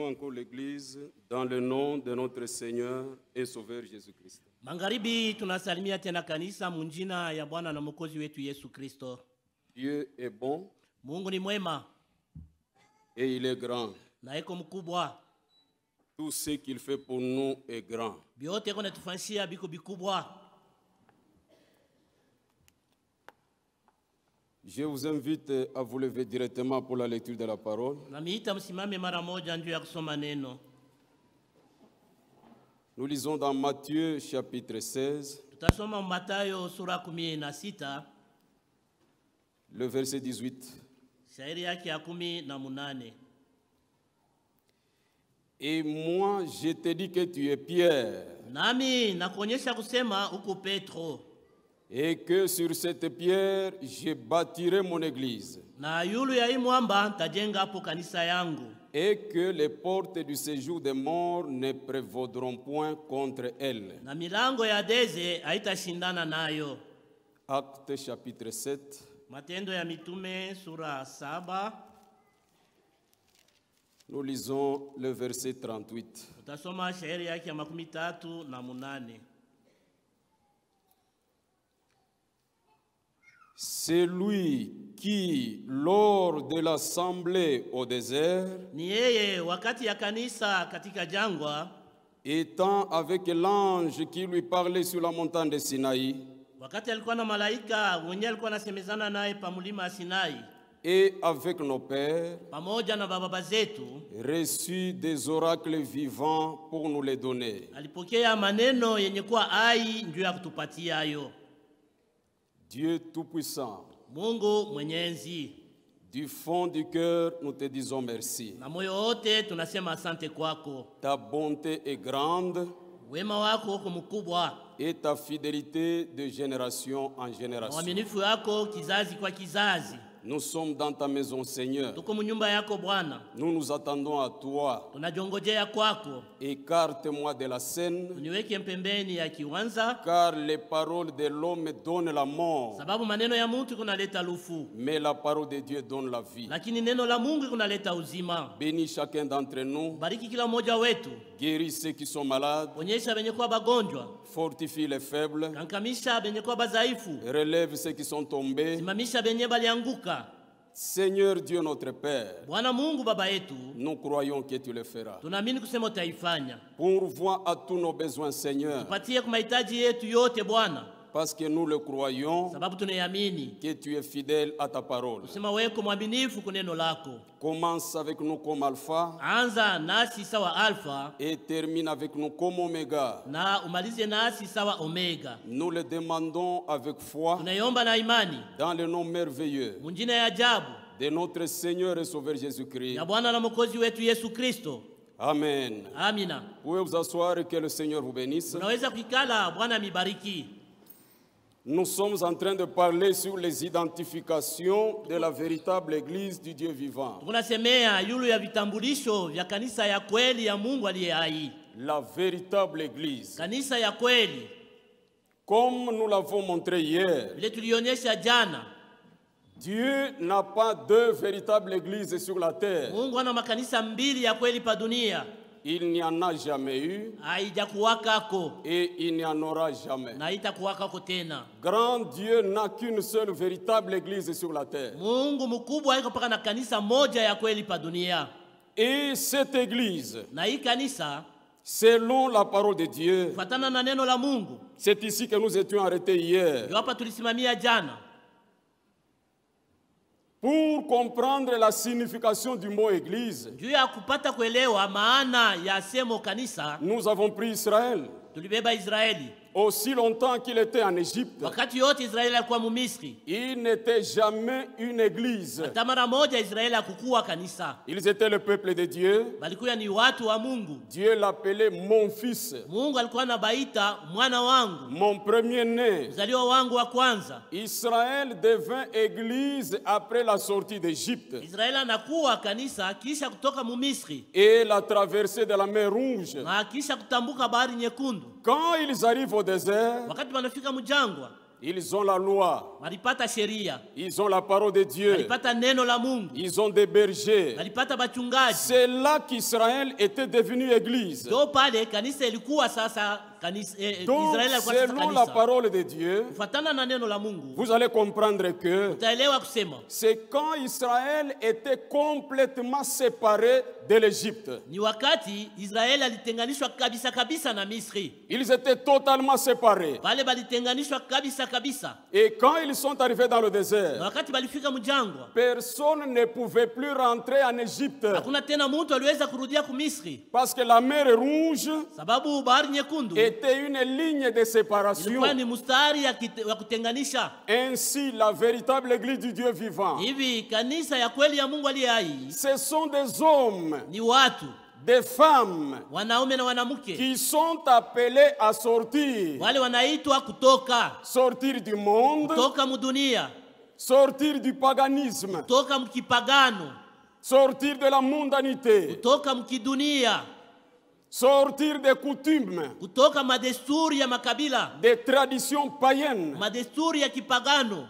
encore l'Église dans le nom de notre Seigneur et Sauveur Jésus-Christ. Magharibi tunasalimia tena kanisa munjina ya Bwana na Mwokozi wetu Yesu Kristo. Dieu est bon. Mungu ni mwema. Et il est grand. Na eko mkubwa. Tout ce qu'il fait pour nous est grand. Biote kone tufanyia biko bikubwa. Je vous invite à vous lever directement pour la lecture de la parole. Namiita msimame mara moja ndio ya kusoma neno. Nous lisons dans Matthieu chapitre 16. Tutasoma Mathayo sura 16. Le verset 18. Shairi yake ya 18. Et moi je te dis que tu es Pierre. Nami nakuonyesha kusema uko Petro. Et que sur cette pierre je bâtirai mon église. Na yulu ya hii mwamba nitajenga hapo kanisa yangu. Et que les portes du séjour des morts ne prévaudront point contre elle. Na milango ya Deze haitashindana nayo. Actes chapitre 7. Matendo ya Mitume sura 7. Nous lisons le verset 38. Tutasoma shairi yake ya 38. C'est lui qui, lors de l'assemblée au désert, ni yeye wakati ya kanisa katika jangwa, étant avec l'ange qui lui parlait sur la montagne de Sinaï, wakati alikuwa na malaika mwenye alikuwa anasemezana naye pa mlima Sinai, et avec nos pères, pamoja na baba zetu, reçu des oracles vivants pour nous les donner. Alipokea maneno yenye kuwa hai ndio ya kutupatia hayo. Dieu Tout-Puissant, Mungu mwenyezi, du fond du cœur, nous te disons merci. na moyo wote tunasema asante kwako. Ta bonté est grande, Wema wako uko mkubwa, et ta fidélité de génération en génération. uaminifu wako kizazi kwa kizazi. Nous sommes dans ta maison, Seigneur. Tuko mnyumba yako Bwana, Nous nous attendons à toi. tunajongojea kwako. Écarte-moi de la scène, Uniweke pembeni ya kiwanza, car les paroles de l'homme donnent la mort, sababu maneno ya mtu kunaleta lufu, mais la parole de Dieu donne la vie. lakini neno la Mungu kunaleta uzima. Bénis chacun d'entre nous, Bariki kila mmoja wetu, guéris ceux qui sont malades, onyesha benye kuwa bagonjwa, fortifie les faibles, kankamisha benye kuwa badhaifu, relève ceux qui sont tombés. simamisha benye balianguka. Seigneur Dieu notre Père, Bwana Mungu baba yetu, nous croyons que tu le feras. tunaamini kusema utaifanya. Pourvois à tous nos besoins, Seigneur, Tupatie kwa mahitaji yetu yote Bwana, parce que nous le croyons sababu tunayamini que tu es fidèle à ta parole. kusema wewe mwaminifu kwa neno lako. Commence avec nous comme alpha Anza nasi sawa alfa et termine avec nous comme oméga. na umalize nasi sawa omega. Nous le demandons avec foi Tunaiomba na imani dans le nom merveilleux munjina ya ajabu de notre Seigneur et Sauveur Jésus-Christ. ya Bwana na Mwokozi wetu Yesu Kristo. Amen. Amina. Vous pouvez vous asseoir et que le Seigneur vous bénisse. Unaweza kukala, Bwana mibariki. Nous sommes en train de parler sur les identifications de la véritable Église du Dieu vivant. Tunasemea yulu ya vitambulisho vya kanisa ya kweli ya Mungu aliye hai. La véritable Église. Kanisa ya kweli. Comme nous l'avons montré hier, Vile tulionyesha jana, Dieu n'a pas deux véritables églises sur la terre. Mungu ana makanisa mbili ya kweli pa dunia. Il n'y en a jamais eu Haijakuwakako et il n'y en aura jamais. na haitakuwakako tena. Grand Dieu n'a qu'une seule véritable église sur la terre. Mungu mkubwa iko paka na kanisa moja ya kweli pa dunia. Et cette église, Na hii kanisa, selon la parole de Dieu, kufuatana na neno la Mungu, c'est ici que nous étions arrêtés hier. ndio hapa tulisimamia jana. Pour comprendre la signification du mot église, Juu ya kupata kuelewa maana ya semo kanisa, nous avons pris Israël. tulibeba Israeli. Aussi longtemps qu'il était en Égypte, Wakati yote Israeli alikuwa Mumisri, il n'était jamais une église. hata mara moja Israeli hakukuwa kanisa. Ils étaient le peuple de Dieu. Balikuwa ni watu wa Mungu. Dieu l'appelait mon fils, Mungu alikuwa anabaita mwana wangu, mon premier-né. mzaliwa wangu wa kwanza. Israël devint église après la sortie d'Égypte Israeli anakuwa kanisa kisha kutoka Mumisri, et la traversée de la mer Rouge. na kisha kutambuka bahari nyekundu. Quand ils arrivent au désert, Wakati wanafika mjangwa, Ils ont la loi. walipata sheria, Ils ont la parole de Dieu. walipata neno la Mungu, Ils ont des bergers. walipata bachungaji. C'est là qu'Israël était devenu église. Ndio pale kanisa ilikuwa sasa kanisa, Donc, Israeli alikuwa sasa selon la kanisa. parole de Dieu, Kufuatana na neno la Mungu, vous allez comprendre que utaelewa kusema c'est quand Israël était complètement séparé de l'Égypte. ni wakati Israeli alitenganishwa kabisa kabisa na Misri. Ils étaient totalement séparés. Pale balitenganishwa kabisa kabisa. Et quand ils sont arrivés dans le Na désert, wakati balifika mjangwa, personne ne pouvait plus rentrer en Égypte hakuna tena mtu aliweza kurudia ku Misri parce que la mer Rouge sababu bahari nyekundu était une ligne de séparation. ilikuwa ni mstari ya kutenganisha. Ainsi, la véritable église du Dieu vivant, Hivi kanisa ya kweli ya Mungu aliye hai ce sont des hommes, ni watu, des femmes wanaume na wanamke, qui sont appelés à sortir. wale wanaitwa kutoka Sortir du monde, kutoka mudunia, sortir du paganisme, kutoka mkipagano, sortir de la mondanité, kutoka mkidunia, sortir des coutumes, kutoka madesturi ya makabila, des traditions païennes. madesturi ya kipagano.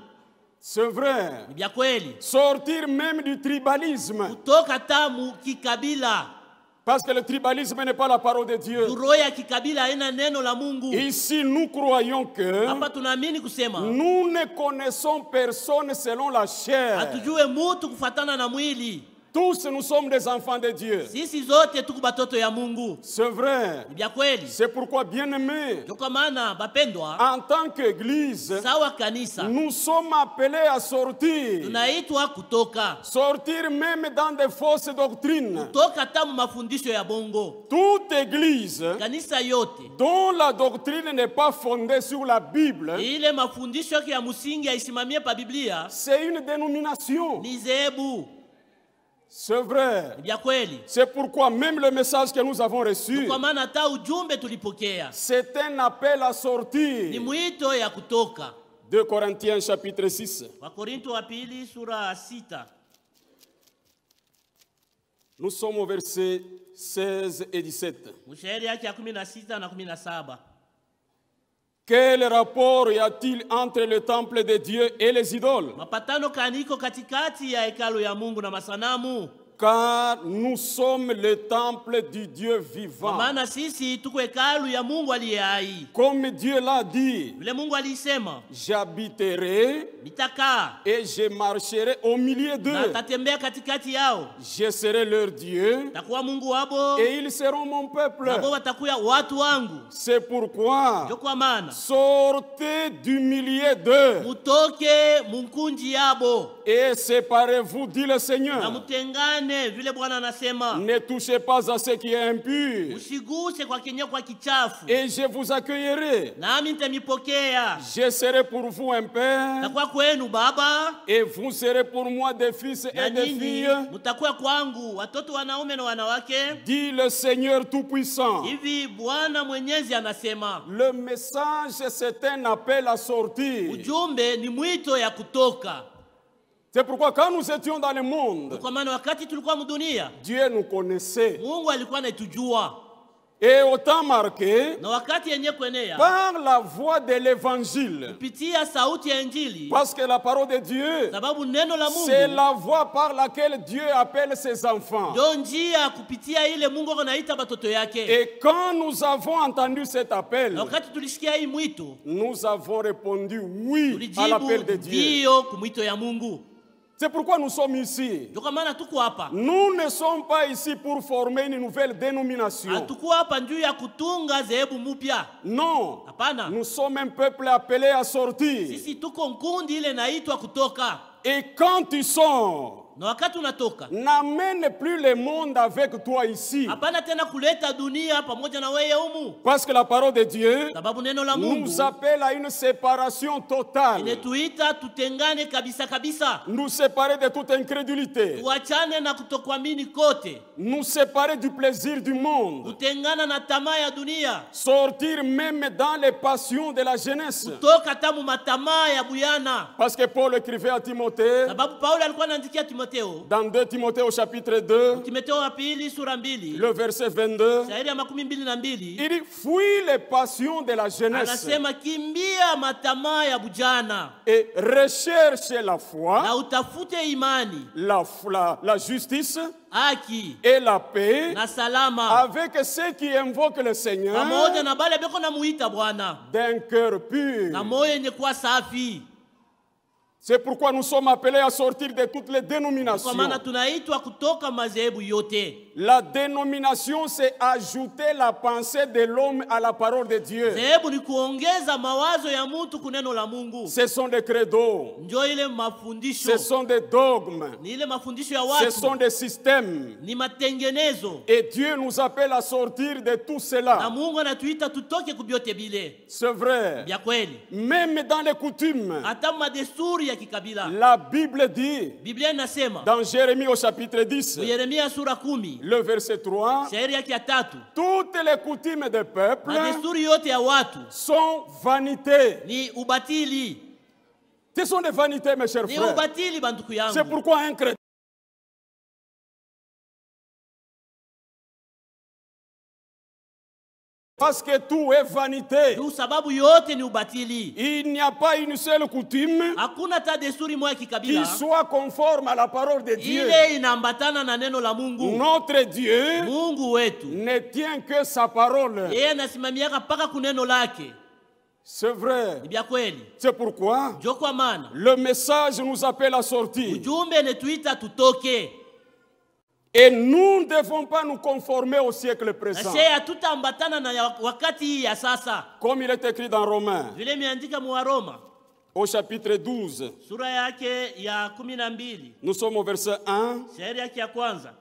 C'est vrai. Ni vya kweli. Sortir même du tribalisme. Kutoka tamu kikabila. Parce que le tribalisme n'est pas la parole de Dieu. Roho ya kikabila haina neno la Mungu. Ici, nous croyons que Hapa tunaamini kusema nous ne connaissons personne selon la chair. hatujue mutu kufatana na mwili. Tous nous sommes des enfants de Dieu. Sisi zote tuko batoto ya Mungu. C'est vrai. Ni vya kweli. C'est pourquoi, bien-aimés, Ndio kwa maana bapendwa, en tant qu'église, sawa kanisa, nous sommes appelés à sortir. tunaitwa kutoka. Sortir même dans des fausses doctrines. Kutoka tamu mafundisho ya bongo. Toute église Kanisa yote dont la doctrine n'est pas fondée sur la Bible, ile mafundisho yake ya msingi yaisimamie pa Biblia c'est une dénomination. ni zebu. C'est vrai. Ni vya kweli. C'est pourquoi même le message que nous avons reçu, Kwa maana hata ujumbe tulipokea c'est un appel à ni sortir. mwito ya kutoka. 2 Corinthiens chapitre 6. Wakorinto wa pili sura 6. Nous sommes au verset 16 et 17. Mshairi yake ya 16 na 17. Quel rapport y a-t-il entre le temple de Dieu et les idoles? Mapatano kaniko katikati ya hekalu ya Mungu na masanamu. Car nous sommes le temple du Dieu Kwa vivant. maana sisi tuko hekalu ya Mungu aliye hai. Comme Dieu l'a dit, Yule Mungu alisema, j'habiterai nitakaa et je marcherai au milieu na d'eux. tatembea katikati yao. Je serai leur Dieu Takuwa Mungu wabo et ils seront mon peuple. nabo watakuwa watu wangu. C'est pourquoi Ndio kwa maana sortez du milieu d'eux mutoke munkunji yabo et séparez-vous, dit le na Seigneur. mutengane, vile Bwana anasema. Ne touchez pas à ce qui est impur Usiguse kwa kenye kwa kichafu. et je vous accueillerai. Nami nitamipokea. Je serai pour vous un père Takuwa kwenu baba et vous serez pour moi des fils na et des nyinyi filles, mutakuwa kwangu watoto wanaume na wanawake. dit le Seigneur Tout-Puissant. Hivi Bwana Mwenyezi anasema. Le message, c'est un appel à sortir. Ujumbe ni mwito ya kutoka. C'est pourquoi quand nous étions dans le monde, Kwa maana wakati tulikuwa mdunia, Dieu nous connaissait. Mungu alikuwa anatujua. Et au temps marqué, Na wakati yenye kuenea par la voix de l'évangile, kupitia sauti ya Injili, parce que la parole de Dieu, sababu neno la c'est Mungu la voix par laquelle Dieu appelle ses enfants. ndio njia kupitia ile Mungu anaita batoto yake. Et quand nous avons entendu cet appel, Na wakati tulisikia hii mwito, nous avons répondu oui à tulijibu l'appel de Dieu. ndio kumwito ya Mungu. C'est pourquoi nous sommes ici. Ndio kwa maana tuko hapa. Nous ne sommes pas ici pour former une nouvelle dénomination. Hatukuwa hapa juu ya kutunga dhehebu mpya. Non. Hapana. Nous sommes un peuple appelé à sortir. Sisi tuko nkundi ile naitwa kutoka. Et quand tu sors, Na wakati unatoka, n'amène plus le monde avec toi ici. hapana tena kuleta dunia pamoja na wewe humu. Parce que la parole de Dieu Sababu neno la Mungu nous appelle à une séparation totale. inetuita tutengane kabisa kabisa. Nous séparer de toute incrédulité. Tuachane na kutokuamini kote. Nous séparer du plaisir du monde. Kutengana na tamaa ya dunia. Sortir même dans les passions de la jeunesse. Kutoka tamu matamaa ya buyana. Parce que Paul écrivait à Timothée, Sababu Paulo alikuwa anaandikia Timotheo, Timotheo. Dans 2 Timothée au chapitre 2, Timotheo wa pili sura 2. le verset 22, Shairi ya 22. il dit, fuis les passions de la jeunesse Anasema kimbia matamaa ya bujana et recherche la foi, na utafute imani, la justice haki et la paix na salama avec ceux qui invoquent le Seigneur pamoja na bale beko na muita Bwana d'un cœur pur. na moyo yenye kuwa safi. C'est pourquoi nous sommes appelés à sortir de toutes les dénominations. Kwa maana tunaitwa kutoka madhehebu yote. La dénomination, c'est ajouter la pensée de l'homme à la parole de Dieu. Dhehebu ni kuongeza mawazo ya mtu kuneno la Mungu. Ce sont des credos. Ndio ile mafundisho. Ce sont des dogmes. Ni ile mafundisho ya Ce watu. sont des systèmes. Ni matengenezo. Et Dieu nous appelle à sortir de tout Na cela. Mungu anatuita tutoke kubyote bile. C'est vrai. Bya kweli. Même dans les coutumes, Hata madesturi ya kikabila. la Bible dit, Biblia inasema dans Jérémie au chapitre 10, Yeremia sura 10, le verset 3, shairi yake ya 3, toutes les coutumes du peuple madesturi yote ya watu sont vanité. ni ubatili. Ce sont des vanités, mes chers Ni frères. ubatili banduku C'est yangu. pourquoi un chrétien, parce que tout est vanité, Ndio sababu yote ni ubatili. il n'y a pas une seule coutume Hakuna ta desturi moja qui kikabila soit conforme à la parole de Dieu. ile inaambatana na neno la Mungu. Notre Dieu Mungu wetu ne tient que sa parole. yeye anasimamiaka paka kuneno lake. C'est vrai. Ni bya kweli. C'est pourquoi Ndio kwa maana le message nous appelle à sortir. ujumbe unetuita tutoke. Et nous ne devons pas nous conformer au siècle Na présent. sheye hatutaambatana na wakati hii ya sasa. Comme il est écrit dans Romains, Vile imeandika mu Waroma au chapitre 12, sura yake ya 12, nous sommes au verset 1. shairi yake ya kwanza.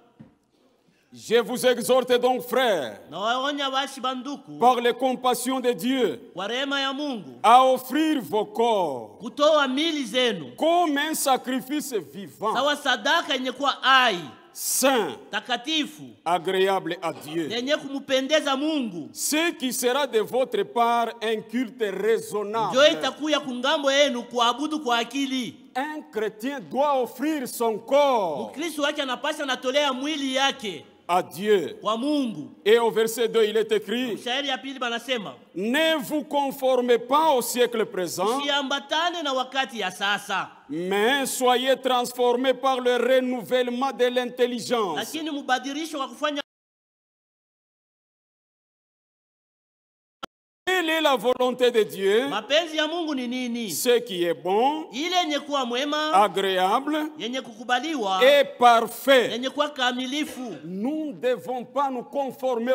Je vous exhorte donc, frères, Na waonya washi banduku par les compassions de Dieu, kwa rehema ya Mungu à offrir vos corps kutoa mili zenu comme un sacrifice vivant, sawa sadaka yenye kuwa hai, saint, takatifu, agréable à Dieu. yenye kumupendeza Mungu. Ce qui sera de votre part un culte raisonnable. Ndio itakuya kungambo yenu kuabudu kwa akili. Un chrétien doit offrir son corps Mkristo wake anapasha natolea mwili yake à Dieu. kwa Mungu. Et au verset 2, il est écrit, Shairi ya pili banasema ne vous conformez pas au siècle présent, usiambatane na wakati ya sasa, mais soyez transformés par le renouvellement de l'intelligence. lakini mubadilisho kwa kufanya. Quelle est la volonté de Dieu? Mapenzi ya Mungu ni nini? Ce qui est bon, Ile yenye kuwa mwema, agréable yenye kukubaliwa, et parfait. yenye kuwa kamilifu. Nous ne devons pas nous conformer.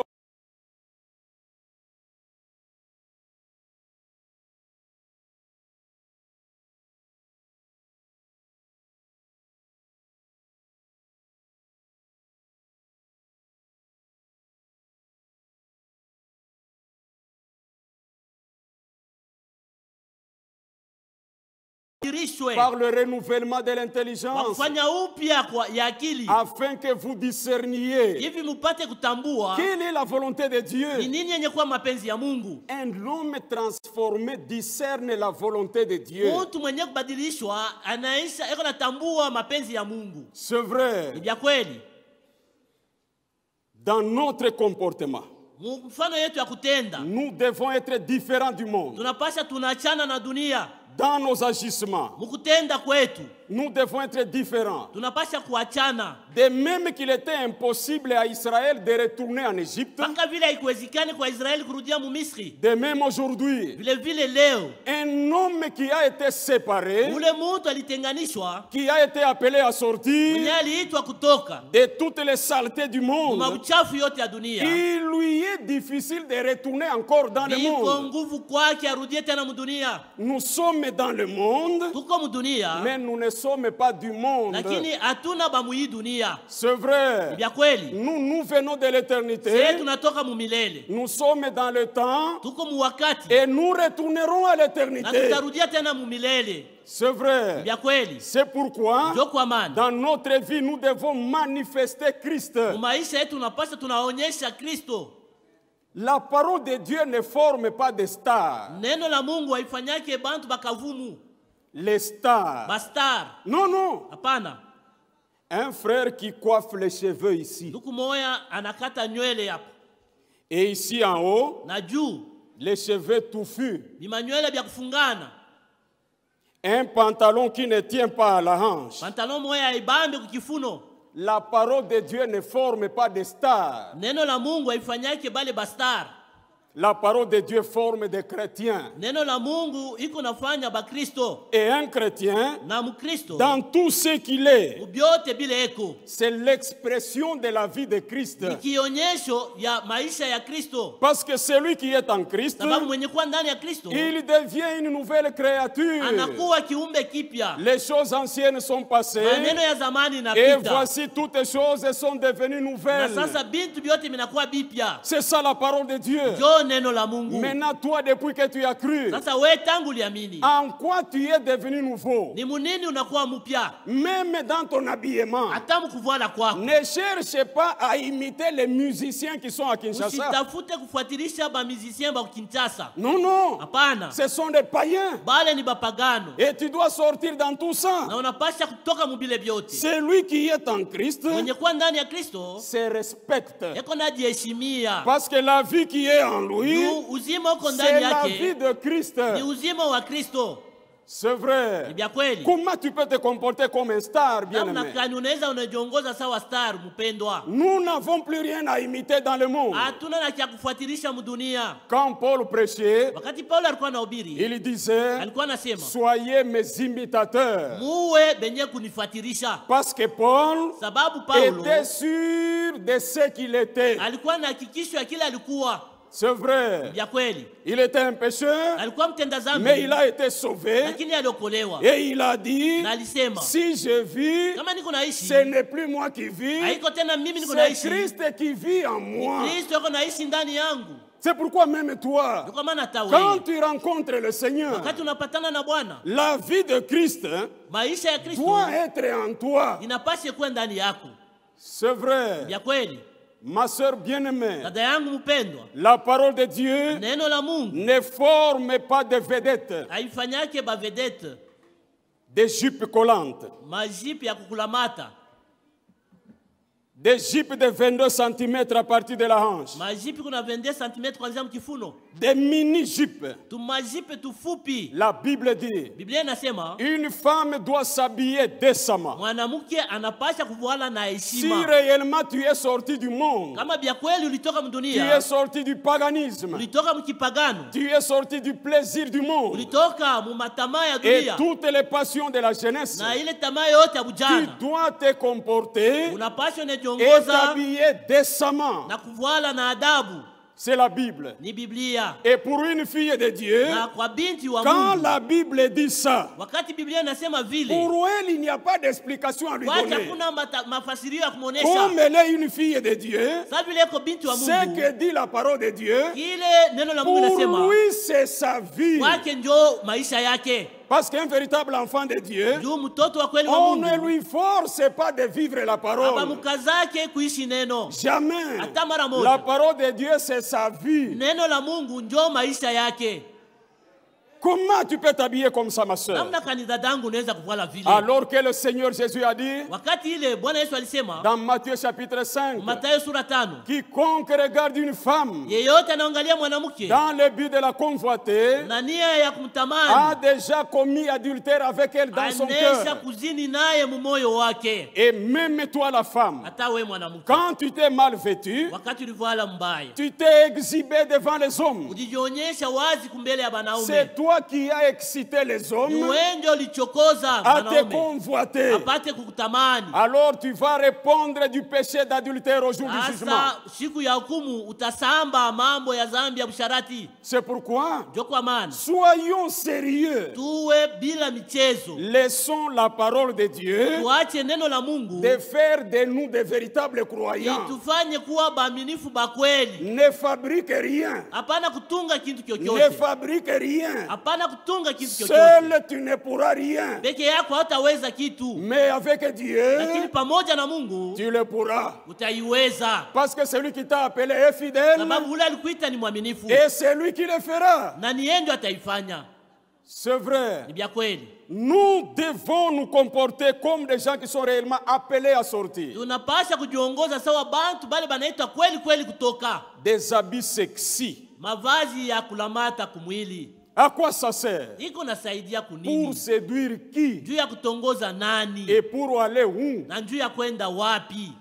Par le renouvellement de l'intelligence, Kufanya upya kwa ya akili afin que vous discerniez hivi mupate kutambua quelle est la volonté de ni Dieu. nini yenye kuwa mapenzi ya Mungu. Un homme transformé discerne la volonté de Dieu. Mtu mwenye kubadilishwa anaisha eko natambua mapenzi ya Mungu. C'est vrai. Ni vya kweli. Dans notre comportement, Mfano yetu ya kutenda, nous devons être différents du monde. tunapasha tunachana na dunia. Dans nos agissements, Mukutenda kwetu nous devons être différents. tunapasha kuachana. De même qu'il était impossible à Israël de retourner en Égypte, Paka vile haikuwezekani kwa Israeli kurudia mu Misri, de même aujourd'hui, vile vile leo un homme qui a été séparé, ule mtu alitenganishwa, qui a été appelé à sortir mwenye aliitwa kutoka de toutes les saletés du monde, mauchafu yote ya dunia, il lui est difficile de retourner encore dans le iko monde. nguvu kwake arudie tena mu dunia. Nous sommes dans le monde, Tuko mu dunia mais nous ne sommes pas du monde. lakini hatuna ba mu hii dunia. C'est vrai. Vya kweli. Nous venons de Sisi l'éternité, tunatoka mu milele. nous sommes dans le temps Tuko mu wakati et nous retournerons à na l'éternité. tutarudia tena mu milele. C'est vrai. Vya kweli. C'est pourquoi Ndio kwa maana dans notre vie nous devons manifester Christ. mu maisha yetu tunapaswa tunaonyesha Kristo. La parole de Dieu ne forme pas de stars. Neno la Mungu haifanyake bantu bakavumu, Les stars. bastar. Non, non. Hapana. Un frère qui coiffe les cheveux ici. Ndugu moya anakata nywele hapo. Et ici en haut, Na juu les cheveux touffus. ni manywele vya kufungana. Un pantalon qui ne tient pas à la hanche. Pantalon moya ibambe kukifuno. La parole de Dieu ne forme pas de stars. Neno la Mungu haifanyake bale bastar. La parole de Dieu forme des chrétiens. Neno la Mungu iko nafanya ba Kristo. Et un chrétien, Na mkristo dans tout ce qu'il est, ubyote bile eko. c'est l'expression de la vie de Christ. Ni kionyesho ya maisha ya Kristo. Parce que celui qui est en Christ, Sababu mwenye kuwa ndani ya Kristo il devient une nouvelle créature. anakuwa kiumbe kipya. Les choses anciennes sont passées. Maneno ya zamani Et inapita. voici toutes les choses sont devenues Na nouvelles. sasa bintu vyote vinakuwa bipya. C'est ça la parole de Dieu. Jo neno la Mungu. Maintenant, toi, depuis que tu as cru, Sasa we tangu liamini. en quoi tu es devenu nouveau? Ni munini unakuwa mpya. Même dans ton habillement. Hata mkuvala kwako. Ne cherche pas à imiter les musiciens qui sont à Kinshasa. Usitafute kufuatilisha ba musiciens ba Kinshasa. Non, non. Hapana. Ce sont des païens. Bale ni bapagano. Et tu dois sortir dans tout ça. Na unapasha kutoka mubile vyote. Celui qui est en Christ Mwenye kuwa ndani ya Kristo se respecte. yako najiheshimia. Parce que la vie qui est en lui, Uzima uko c'est ndani la vie yake. de Christ. Ni uzima wa Kristo. C'est vrai. Ni vya kweli. Comment tu peux te comporter comme un star, bien Namna aimé? gani unaweza unajiongoza sawa star mpendwa? Nous n'avons plus rien à imiter dans le monde. Hatuna na cha kufuatilisha mdunia. Quand Paul prêchait, Wakati Paulo alikuwa anahubiri, il disait, alikuwa anasema, soyez mes imitateurs. muwe benye kunifuatilisha. Parce que Paul Sababu Paulo était sûr de ce qu'il était. alikuwa na hakikisho ya kile alikuwa. C'est vrai. Vya kweli. Il était un pécheur, Alikuwa mtenda zambi, mais il a été sauvé. lakini aliokolewa. Et il a dit, Na alisema, si je vis, kama niko naishi, ce n'est plus moi qui vis, haiko tena mimi niko c'est naishi. Christ qui vit en moi. Kristo yuko naishi ndani yangu. C'est pourquoi même toi, Ndio kwa maana hata quand wewe tu rencontres le Seigneur, wakati unapatana na Bwana, la vie de Christ maisha ya Kristo doit être en toi. inapaswa kuwa ndani yako. C'est vrai. Vya kweli. Ma sœur bien-aimée, Dada yangu mpendwa, la parole de Dieu neno la Mungu ne forme pas de vedettes, haifanyake ba vedette, des jupes collantes, majipi ya kukulamata, des jupes de 22 cm à partir de la hanche, majipi kuna 22 cm kuanzia mkifuno, des mini-jupes. tu majipi tufupi. La Bible dit, Biblia inasema une femme doit s'habiller décemment. mwanamke anapasha kuvala na Si heshima. réellement tu es sorti du monde, Kama bia kweli ulitoka tu es mdunia, sorti du paganisme, ulitoka mkipagano, tu es sorti du plaisir du monde ulitoka mumatamaa ya et dunia toutes les passions de la jeunesse, na ile tamaa yote ya tu bujana, dois te comporter unapasha et unajiongoza t'habiller décemment. na kuvala na adabu. C'est la Bible. Ni Biblia. Et pour une fille de Dieu, Na kwa binti wa quand Mungu, la Bible dit ça, wakati Biblia inasema vile, pour elle, il n'y a pas d'explication à lui wacha donner. hakuna mafasirio ya Comme kumuonesha. elle est une fille de Dieu, Sasa vile iko binti wa ce Mungu, que dit la parole de Dieu, kile neno la Mungu pour linasema lui, c'est sa vie. kwake ndio maisha yake. Parce qu'un véritable enfant de Dieu, Juu mtoto wa kweli wa on ne Mungu lui force pas de vivre la parole. abamukazake kuishi neno. Jamais. Hata mara moja. La parole de Dieu, c'est sa vie. Neno la Mungu ndio maisha yake. Comment tu peux t'habiller comme ça, ma soeur? Namna kani dadangu unaweza kuvala vile? Alors que le Seigneur Jésus a dit, Wakati ile Bwana Yesu alisema dans Matthieu chapitre 5, Mathayo sura 5, quiconque regarde une femme yeyote anaangalia mwanamke dans le but de la convoiter na nia ya a kumtamani déjà commis adultère avec elle dans son anesha cœur. kuzini naye mumoyo wake. Et même toi, la femme, Hata we mwanamke, quand tu t'es mal vêtu, wakati ulivala mbaya, tu t'es exhibé devant les hommes. ujionyesha wazi kumbele ya banaume. C'est toi qui as excité les hommes Ni wewe ndio ulichokoza à te banaume convoiter. apate kukutamani. Alors tu vas répondre du péché d'adultère au jour du jugement. Sasa siku ya hukumu utasamba mambo ya dhambi ya busharati. C'est pourquoi, Ndio kwa maana soyons sérieux. tuwe bila michezo, Laissons la parole de Dieu tuache neno la Mungu de faire de nous des véritables croyants. itufanye kuwa baaminifu ba kweli. Ne fabrique rien. Hapana kutunga kitu Ne chochote, fabrique rien. hapana kutunga kitu chochote. Seul tu ne pourras rien. Peke yako hautaweza kitu, Mais avec Dieu, lakini pamoja na Mungu tu le pourras. utaiweza, Parce que celui qui t'a appelé est fidèle sababu ule alikuita ni mwaminifu et c'est lui qui le fera. na ni yeye ndio ataifanya. C'est vrai. Ni vya kweli. Nous devons nous comporter comme des gens qui sont réellement appelés à sortir. Tunapasha kujiongoza sawa bantu bale banaitwa kweli kweli kutoka. Des habits sexy. Mavazi ya kulamata kumwili. À quoi ça sert? Iko nasaidia kunini? Pour séduire qui? Juu ya kutongoza nani? Et pour aller où? Na juu ya kwenda wapi?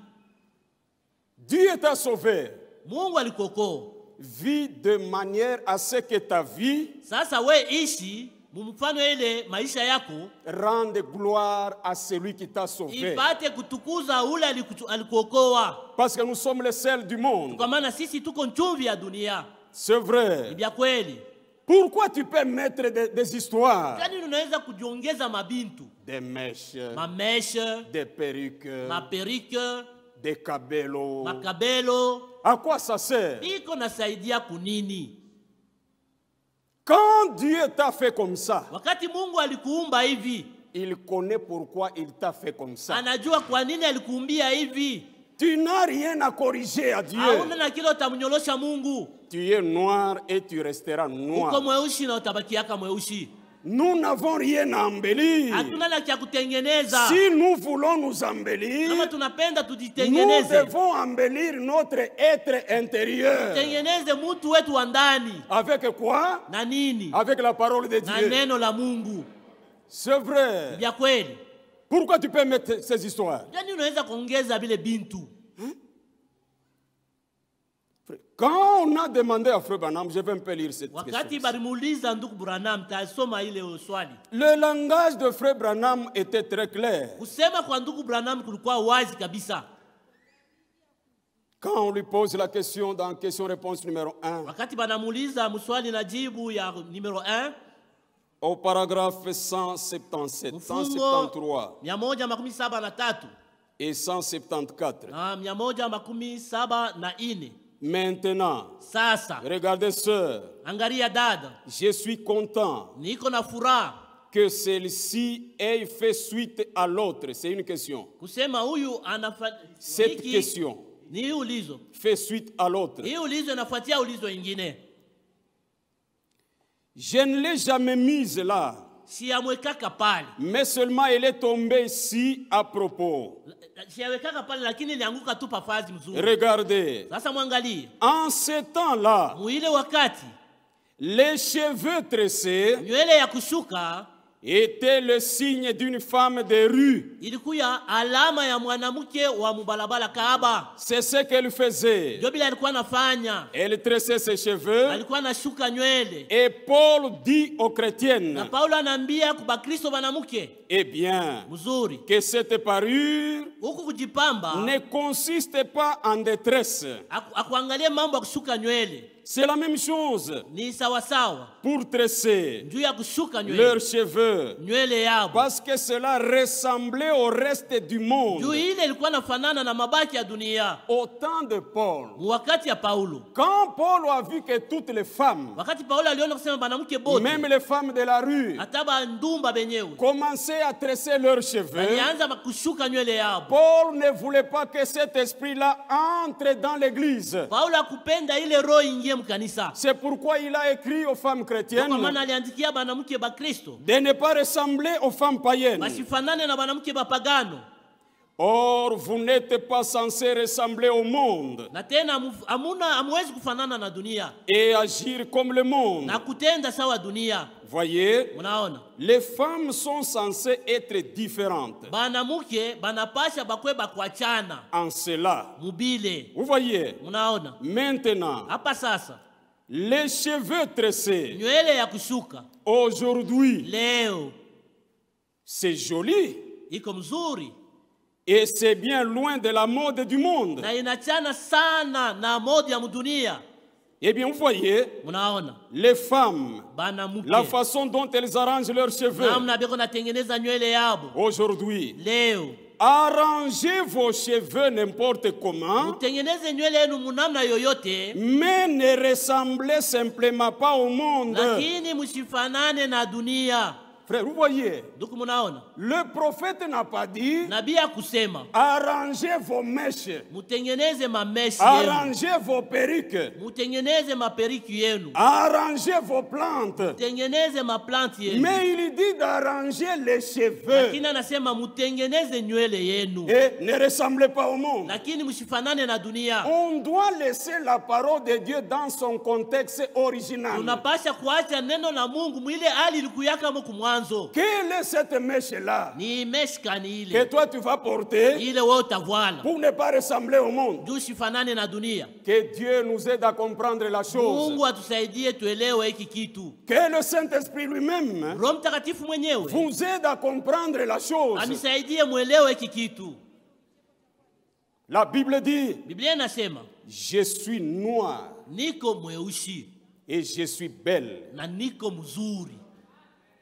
Dieu t'a sauvé. Mungu alikoko. Vis de manière à ce que ta vie sasa we ishi mumfano ile maisha yako rende gloire à celui qui t'a sauvé. Ipate kutukuza ule alikuokoa. Parce que nous sommes les seuls du monde. Kwa maana sisi tuko chumvi ya dunia. C'est vrai. Ni vya kweli. Pourquoi tu peux mettre des histoires? Kwani unaweza kujiongeza mabintu? Des mèches, mameshe, des perruques, maperike, des kabelos. makabelo. À quoi ça sert? Iko nasaidia kunini? Quand Dieu t'a fait comme ça, wakati Mungu alikuumba hivi, il connaît pourquoi il t'a fait comme ça. Anajua kwa nini alikuumbia hivi. Tu n'as rien à corriger à Dieu. Hauna na kile utamnyolosha Mungu. Tu es noir et tu resteras noir. Uko mweusi na utabakiaka mweusi. Nous n'avons rien à embellir. Hatuna la kia kutengeneza. Si nous voulons nous embellir, kama tunapenda nous tujitengeneze, devons embellir notre être intérieur. tengeneze mtu wetu wa ndani. Avec quoi? Na nini? Avec la parole de Na Dieu. neno la Mungu. C'est vrai. Vya kweli. Pourquoi tu peux mettre ces histoires? Yani unaweza kuongeza vile bintu. Quand on a demandé à Frère Branham, je vais un peu lire cette Wakati question. balimuuliza ndugu Branham, tasoma ile swali. Le langage de Frère Branham était très clair. Kusema kwa ndugu Branham kulikuwa wazi kabisa. Quand on lui pose la question dans question-réponse numéro 1, Wakati banamuuliza muswali na jibu ya numero 1, au paragraphe 177, mfungo 173 173 et 174. na 174. Maintenant, Sasa, regardez sœur, angalia dada, je suis content niko na furaha que celle-ci ait fait suite à l'autre. C'est une question. kusema huyu Cette question ni ulizo. fait suite à l'autre. Hii ulizo inafuatia ulizo ingine. Je ne l'ai jamais mise là, Siamwekaka pale. mais seulement elle est tombée ici à propos. Siamwekaka pale lakini ilianguka tu pafazi mzuri. Regardez, Sasa mwangalie. en ce temps-là, Muile wakati les cheveux tressés nywele ya kushuka était le signe d'une femme de rue. ilikuwa alama ya mwanamke wa mubalabala Kaaba. C'est ce qu'elle faisait. Ndio bila alikuwa anafanya. Elle tressait ses cheveux. Alikuwa anashuka nywele. Et Paul dit aux Na chrétiennes, Paulo anaambia kwa Kristo banamuke eh bien, mzuri, que cette parure huku kujipamba ne consiste pas en détresse. akuangalie mambo ya kushuka nywele. C'est la même chose Ni sawa sawa pour tresser juu ya kushuka nywele. leurs cheveux. Nywele yabo. Parce que cela ressemblait au reste du monde. Juu ile ilikuwa nafanana na mabaki ya dunia. Au temps de Paul, Wakati ya Paulo. quand Paul a vu que toutes les femmes, Wakati Paulo aliona kusema banamuke bote, même les femmes de la rue, hata bandumba benyewe commençaient à tresser leurs cheveux, alianza kushuka nywele yabo. Paul ne voulait pas que cet esprit-là entre dans l'église. Paulo akupenda ile roho ingie mkanisa. C'est pourquoi il a écrit aux femmes Kwa chrétiennes maana aliandikia banamuke ba Kristo de ne pas ressembler aux femmes païennes. basifanane na banamuke bapagano. Or, vous n'êtes pas censés ressembler au monde Na tena hamuwezi kufanana na dunia et agir comme le monde. na kutenda sawa dunia. Voyez, Unaona, les femmes sont censées être différentes banamuke banapasha bakwe bakuachana en cela. mubile. Vous voyez, Unaona, maintenant, hapa sasa les cheveux tressés, nywele ya kushuka aujourd'hui, leo c'est joli iko mzuri et c'est bien loin de la mode du monde. na inachana sana na modi ya mdunia. Eh bien, vous voyez, Unaona, les femmes, banamuke la façon dont elles arrangent leurs cheveux namna beko natengeneza nywele yabo aujourd'hui. leo. Arrangez vos cheveux n'importe comment, Mutengeneze nywele yenu munamna yoyote, mais ne ressemblez simplement pas au monde. lakini msifanane na dunia. Frère, vous voyez, Ndugu munaona? le prophète n'a pas dit Nabii akusema arrangez vos mèches, mutengeneze mameshi yenu, arrangez vos perruques, mutengeneze maperiki yenu, arrangez vos plantes. mutengeneze maplanti yenu. Mais il dit d'arranger les cheveux. Lakini anasema mutengeneze nywele yenu. Et ne ressemblez pas au monde. Lakini msifanane na dunia. On doit laisser la parole de Dieu dans son contexte original. Tunapasha kuacha neno la Mungu mwile hali ilikuyaka mo kumwanzo. Quelle est cette mèche-là Ni meshkani que ile. toi tu vas porter Ile wewe utavala. pour ne pas ressembler au monde? Juu sifanane na dunia. Que Dieu nous aide à comprendre la chose. Mungu atusaidie tuelewe hiki kitu. Que le Saint-Esprit lui-même Roho Mtakatifu mwenyewe vous aide à comprendre la chose. anisaidie muelewe hiki kitu. La Bible dit, Biblia inasema je suis noir niko mweusi et je suis belle. na niko mzuri.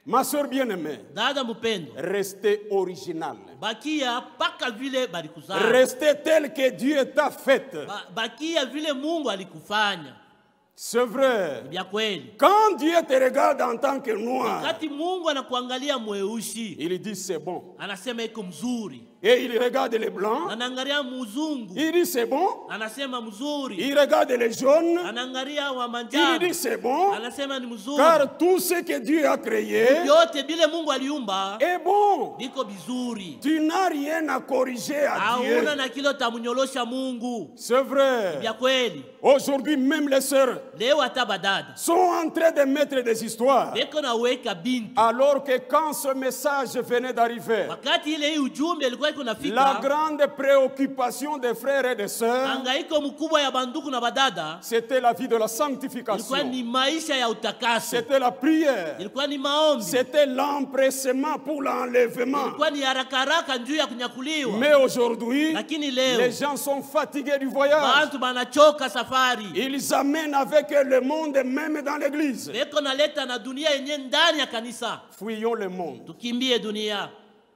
Ma soeur bien-aimée, Dada mpendo, restez original. bakia paka vile balikuzaa. Restez tel que Dieu t'a fait. Bakia vile Mungu alikufanya. C'est vrai. Bia kweli. Quand Dieu te regarde en tant que noir, Wakati Mungu anakuangalia mweusi, il dit c'est bon. anasema iko mzuri. Et il regarde les blancs, Anaangalia mzungu, il dit c'est bon. anasema mzuri. Il regarde les jaunes, Anaangalia wa il manjano, dit c'est bon. anasema ni mzuri. Car tout ce que Dieu a créé Yote bile Mungu aliumba est bon. biko bizuri. Tu n'as rien à corriger à Dieu. Hauna na kilo tamunyolosha Mungu. C'est vrai. Bia kweli. Aujourd'hui, même les sœurs Leo hata badada sont en train de mettre des histoires. beko na weka binti. Alors que quand ce message venait d'arriver, Wakati ile hii ujumbe ilikuwa iko la nafika, grande préoccupation des frères et des sœurs, hangaiko mkubwa ya banduku na badada c'était la vie de la ilikuwa sanctification. ni maisha ya utakaso, C'était la prière. ilikuwa ni maombi, C'était l'empressement pour l'enlèvement. ilikuwa ni haraka haraka njuu ya kunyakuliwa. Mais aujourd'hui, Lakini les leo gens sont fatigués du voyage. bantu banachoka safari, Ils amènent avec eux le monde même dans l'église. beko naleta na dunia yenye ndani ya kanisa. Fuyons le monde. Tukimbie dunia.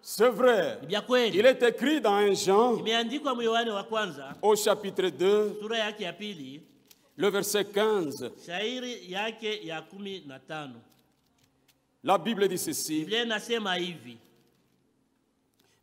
C'est vrai. Bia kweli. Il est écrit dans 1 Jean, Imeandikwa Yohane wa kwanza au chapitre 2, sura yake ya pili le verset 15. shairi yake ya 15. La Bible dit ceci: Biblia inasema hivi: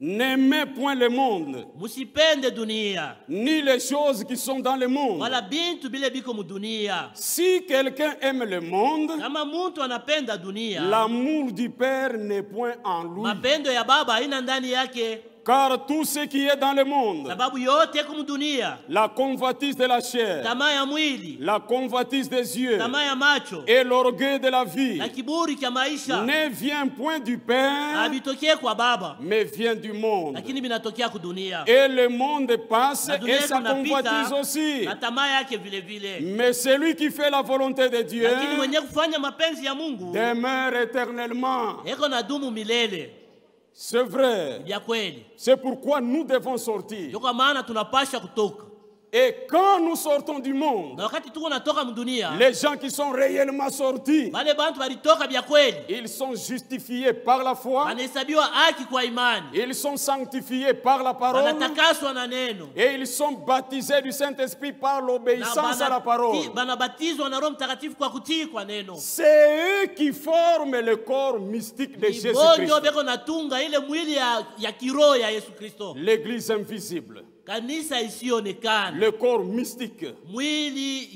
n'aimez point le monde, musipende dunia ni les choses qui sont dans le monde. wala bintu bile biko mudunia. Si quelqu'un aime le monde, Kama muntu anapenda dunia, l'amour du Père n'est point en lui. mapendo ya baba haina ndani yake. Car tout ce qui est dans le monde, Sababu yote yako mudunia, la convoitise de la chair, tamaa ya mwili, la convoitise des yeux tamaa ya macho et l'orgueil de la vie, na kiburi cha maisha ne vient point du Père, habitokee kwa baba, mais vient du monde. lakini binatokea kudunia. Et le monde passe Na dunia et sa convoitise kunapita aussi. na tamaa yake vile vile. Mais celui qui fait la volonté de Dieu Lakini mwenye kufanya mapenzi ya Mungu demeure éternellement. eko na dumu milele. C'est vrai. Bia kweli. C'est pourquoi nous devons sortir. Ndio kwa maana tunapasha kutoka. Et quand nous sortons du monde, Na wakati tuko natoka mdunia, les gens qui sont réellement sortis, wale bantu balitoka bia kweli, ils sont justifiés par la foi, wanahesabiwa haki kwa imani, ils sont sanctifiés par la parole wanatakaswa na neno, et ils sont baptisés du Saint-Esprit par na l'obéissance à la parole. banabatizwa na Roho Mtakatifu kwa kutii kwa neno. C'est eux qui forment le corps mystique de Bonjo Jésus-Christ. beko natunga ile mwili ya kiroho ya Yesu Kristo. L'église invisible, Kanisa isiyoonekana, le corps mystique, mwili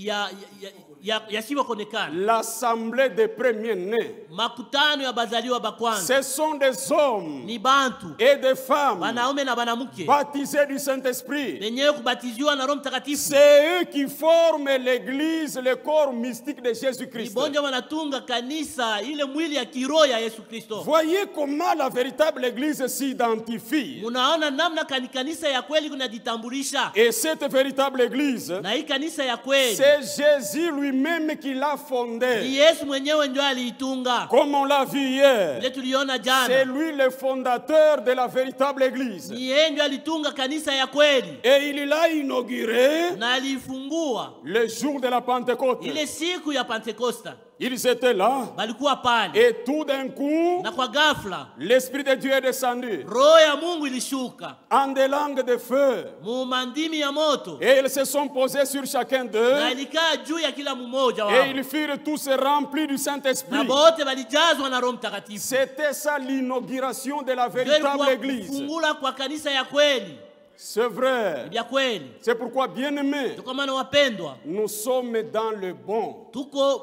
yasiyoonekana, l'assemblée des premiers-nés. makutano ya bazaliwa ba kwanza Ce sont des hommes ni bantu et des femmes wanaume na banamuke baptisés du Saint-Esprit. wenyewe kubatiziwa na Roho Mtakatifu. C'est eux qui forment l'église, le corps mystique de Jésus-Christ. Ibonjo wanatunga kanisa ile mwili ya kiroho ya Yesu Kristo. Voyez comment la véritable église s'identifie. Munaona namna kanisa ya kweli kunajitambulisha. Et cette véritable église, Na hii kanisa ya kweli c'est Jésus lui-même qui l'a ni fondée. Yesu mwenyewe ndio aliitunga. Comme on l'a vu hier, Ile tuliona c'est jana. lui le fondateur de la véritable église. Ni yeye ndio alitunga kanisa ya kweli Et il l'a inauguré na alifungua le jour de la Pentecôte. ile siku ya Pentekosta. Ils étaient là. balikuwa pale, Et tout d'un coup, na kwa ghafla l'Esprit de Dieu est descendu roho ya Mungu ilishuka en des langues de feu. mu mandimi ya moto, Et ils se sont posés sur chacun d'eux. na ilikaa juu ya kila mmoja Et wao, ils furent tous remplis du na Saint-Esprit. wote walijazwa na Roho Mtakatifu. C'était ça l'inauguration de la Ndio véritable ilikuwa église. kufungula kwa kanisa ya kweli, C'est vrai. ya kweli. C'est pourquoi, bien-aimés, Ndio kwa maana wapendwa, nous sommes dans le bon. tuko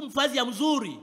mfazi ya mzuri,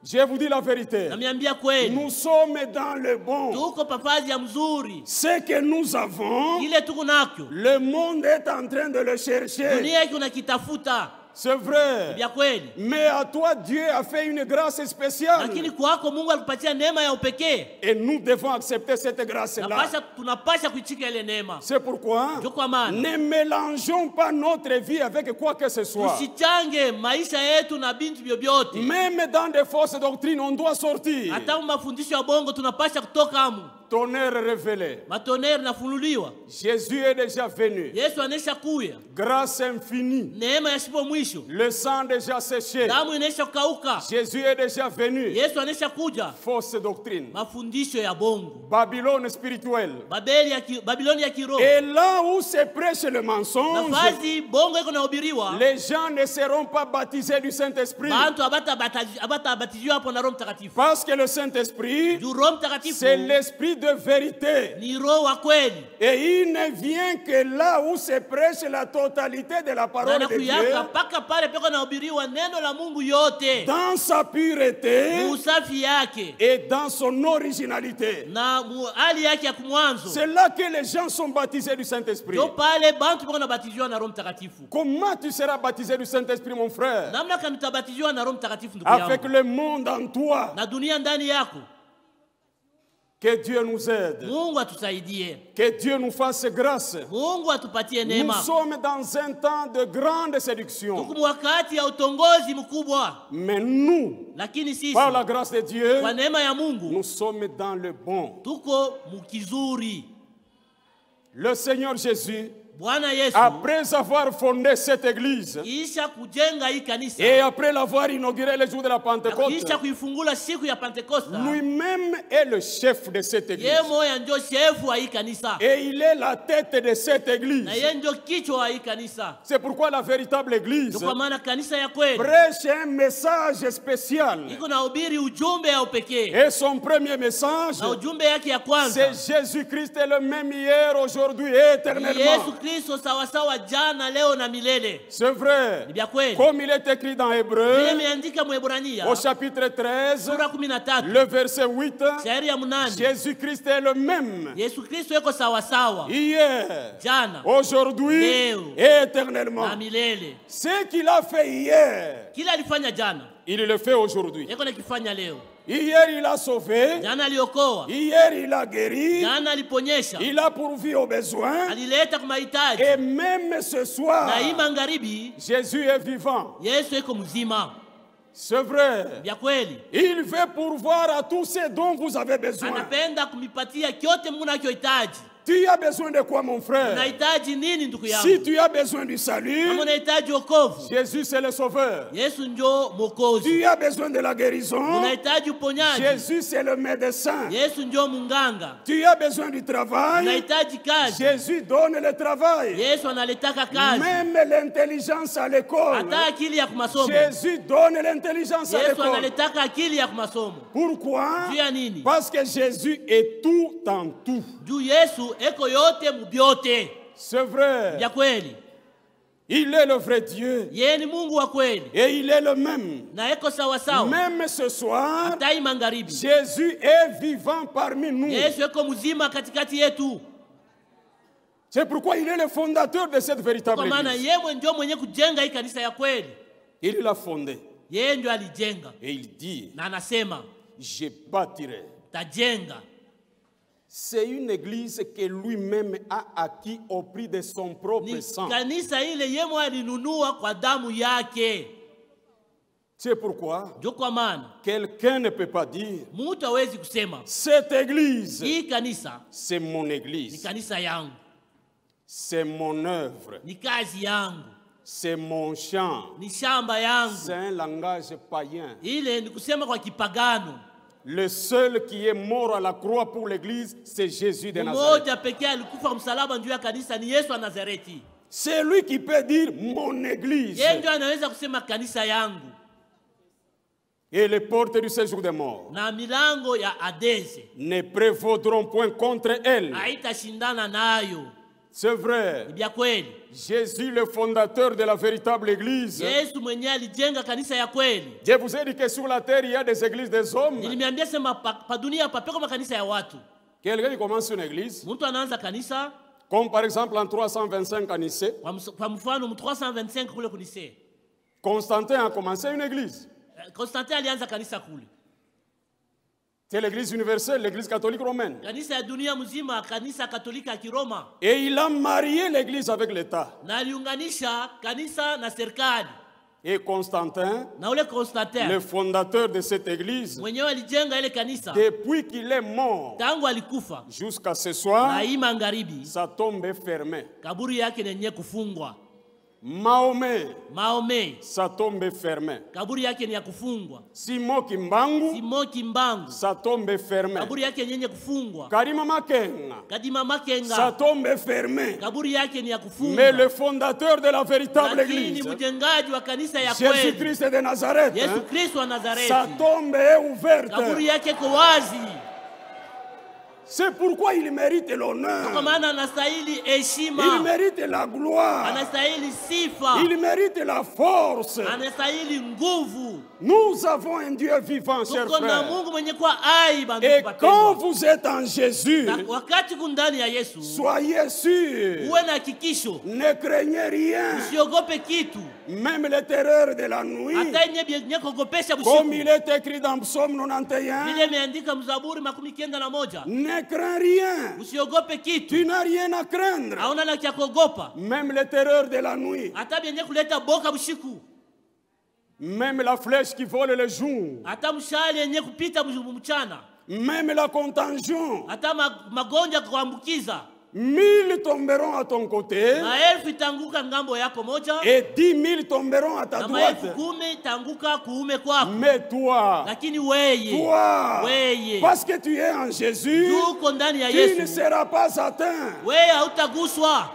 Je vous dis la vérité. namiambia kweli, Nous sommes dans le bon. tuko pafazi ya mzuri. Ce que nous avons, Ile tuko nakyo, le monde est en train de le chercher. dunia iko nakitafuta, C'est vrai. ya kweli. Mais à toi, Dieu a fait une grâce spéciale. Lakini kwako Mungu alikupatia neema ya upekee, Et nous devons accepter cette grâce-là. tunapasha kuichika ile neema. C'est pourquoi Ndio kwa maana ne mélangeons pas notre vie avec quoi que ce soit. tusichange maisha yetu na bintu vyovyote. Même dans des fausses doctrines, on doit sortir. Hata mafundisho ya bongo tunapasha kutoka amu. Tonnerre révélé. Matoneri nafunuliwa. Jésus est déjà venu. Yesu anesha kuya. Grâce infinie. Neema yasipo mwisho. Le sang déjà séché. Damu inesha kukauka. Jésus est déjà venu. Yesu anesha kuja. Fausse doctrine. Mafundisho ya bongo. Babylone spirituelle. Babiloni ya kiroho. Et là où se prêche le mensonge, Nafasi bongo iko nahubiriwa, les gens ne seront pas baptisés du Saint-Esprit. bantu abata batiziwa hapo na Roho Mtakatifu. Parce que le Saint-Esprit, Juu Roho Mtakatifu c'est l'esprit de vérité. ni roho wa kweli. Et il ne vient que là où se prêche la totalité de la parole de Dieu, Anakuyaka paka pale peko nahubiriwa neno la Mungu yote, dans sa pureté usafi yake et dans son originalité. na hali yake ya kumwanzo. C'est là que les gens sont baptisés du Saint-Esprit. Ndio pale bantu peko nabatiziwa na Roho Mtakatifu. Comment tu seras baptisé du Saint-Esprit, mon frère? Namna kani utabatiziwa na Roho Mtakatifu ndugu Avec yangu, le monde en toi. na dunia ndani yako. Que Dieu nous aide. Mungu atusaidie, Que Dieu nous fasse grâce. Mungu atupatie Nous neema. sommes dans un temps de grande séduction. Tuko wakati ya utongozi mkubwa, Mais nous, lakini sisi par la grâce de Dieu, kwa neema ya Mungu nous sommes dans le bon. tuko mukizuri. Le Seigneur Jésus, Bwana Yesu après avoir fondé cette église kisha kujenga hii kanisa, et après l'avoir inauguré le jour de la na Pentecôte, kisha kuifungula siku ya Pentekosta, lui-même est le chef de cette église. yeye moya ndio shefu wa hii kanisa, Et il est la tête de cette église. na yeye ndio kichwa wa hii kanisa. C'est pourquoi la véritable église Ndio kwa maana kanisa ya kweli prêche un message spécial. iko na ubiri ujumbe ya upekee, Et son premier message, na ujumbe yake ya kwanza c'est Jésus-Christ est le même hier, aujourd'hui et éternellement. Yesu Kristo sawasawa jana leo na milele. C'est vrai. Ni vya kweli. Comme il est écrit dans Vile Hébreu, imeandika Mwebrania au chapitre 13, sura 13 le verset 8, shairi ya 8, Jésus-Christ est le même Yesu Kristo yuko sawasawa hier, jana aujourd'hui Leo. et éternellement. na milele. Ce qu'il a fait hier, Kila alifanya jana il le fait aujourd'hui. yuko nakifanya leo. Hier, il a sauvé. Jana aliokoa, Hier, il a guéri. jana aliponyesha, Il a pourvu aux besoins. alileta kwa mahitaji, Et même ce soir, na hii magharibi Jésus est vivant. Yesu yuko mzima. C'est vrai. Vya kweli, Il veut pourvoir à tous ceux dont vous avez besoin. anapenda kumipatia kyote Mungu anachohitaji. Tu as besoin de quoi, mon frère? Unahitaji nini ndugu Si yangu? tu as besoin du salut, Kama unahitaji wokovu, Jésus c'est le sauveur. Yesu ndio mwokozi. Tu as besoin de la guérison, Unahitaji uponyaji, Jésus c'est le médecin. Yesu ndio munganga. Tu as besoin du travail, Unahitaji kazi, Jésus donne le travail. Yesu analetaka kazi. Même l'intelligence à l'école, Hata akili ya kumasomo, Jésus donne l'intelligence à Yesu l'école. analetaka akili ya kumasomo. Pourquoi? Juu ya nini? Parce que Jésus est tout en tout. Juu Yesu eko yote mubyote. C'est vrai. Vya kweli, Il est le vrai Dieu. yeye ni Mungu wa kweli Et il est le même. na eko sawasawa. Même ce soir, Hata hii magharibi Jésus est vivant parmi nous. Yesu eko mzima katikati yetu, C'est pourquoi il est le fondateur de cette véritable kwa maana église. yeye ndio mwenye kujenga hii kanisa ya kweli. Il l'a fondée. Yeye ndio alijenga Et il dit, na anasema je bâtirai. tajenga. C'est une église que lui-même a acquis au prix de son propre Ni sang. kanisa ile yeye alinunua kwa damu yake. C'est pourquoi Ndio kwa maana quelqu'un ne peut pas dire, mtu hawezi kusema cette église, hii kanisa c'est mon ni église, kanisa yangu, c'est mon œuvre. ni kazi yangu. C'est mon champ. ni shamba yangu. C'est un langage païen. Ile ni kusema kwa kipagano. Le seul qui est mort à la croix pour l'église, c'est Jésus de Nazareth. Mmoja pekee alikufa msalaba juu ya kanisa ni Yesu wa Nazareti. C'est lui qui peut dire mon église. Yeye ndio anaweza kusema kanisa yangu. Et les portes du séjour des morts Na milango ya Hadesi ne prévaudront point contre elle. haitashindana nayo. C'est vrai. Ni bya kweli. Jésus, le fondateur de la véritable église. Yesu mwenyewe alijenga kanisa ya kweli. Je vous ai dit que sur la terre, il y a des églises des hommes. Nilimiambia sema pa dunia papeko makanisa ya watu. Quelqu'un qui commence une église, Mtu anaanza kanisa comme par exemple en 325 à Nicée, kwa mfano 325 kule kunise. Constantin a commencé une église. Constantin alianza kanisa kule. C'est l'église universelle, l'église catholique romaine. Kanisa ya dunia mzima, kanisa katolika ya Kiroma. Et il a marié l'église avec l'État. Na aliunganisha kanisa na serikali. Et Constantin, Na ule Constantin, le fondateur de cette église, mwenyewe alijenga ile kanisa. depuis qu'il est mort Tangu alikufa, jusqu'à ce soir, na hii magharibi, sa tombe est fermée. kaburi yake nenye kufungwa. Mahomet, sa tombe est fermée. Kaburi yake ni ya kufungwa. Simon Kimbangu, Simo Kimbangu, sa tombe est fermée. kaburi yake nyenye kufungwa. Karima Makenga, Kadima sa Makenga, tombe est fermée. kaburi yake ni ya kufungwa. Mais le fondateur de la véritable Lakini église, mjengaji wa kanisa ya kweli, Jésus-Christ de Nazareth, Yesu Kristo wa Nazareti, sa tombe est ouverte. kaburi yake iko wazi. C'est pourquoi il mérite Kwa l'honneur. maana anastahili Il heshima, mérite la gloire. anastahili sifa, Il mérite la force. anastahili nguvu. Nous avons un Dieu vivant, chers Tuko na frères. Mungu mwenye kwa hai bandu Et quand kupendwa. vous êtes en Jésus, Na wakati kundani ya Yesu, soyez sûrs, uwe na hakikisho, ne craignez rien. usiogope kitu. Même les terreurs de la nuit, Hata yenye kuogopesha comme il usiku. est écrit dans Psaume 91, Vile imeandika Mzaburi 91. ne crains rien. Usiogope Tu kitu. n'as rien à craindre. Hauna na kia kuogopa. Même les terreurs de la nuit, Hata yenye kuleta boka usiku. même la flèche qui vole le jour, Hata mshale yenye kupita mchana. même la contagion. Hata magonjwa kuambukiza. 1000 tomberont à ton côté Maelfu itanguka ngambo yako moja. et 10 000 tomberont à ta Na maelfu droite. 10 itanguka kuume kwako. Mais toi, Lakini weye, weye, parce que tu es en Jésus, yuko ndani ya tu ne Yesu, seras pas atteint. weye hautaguswa.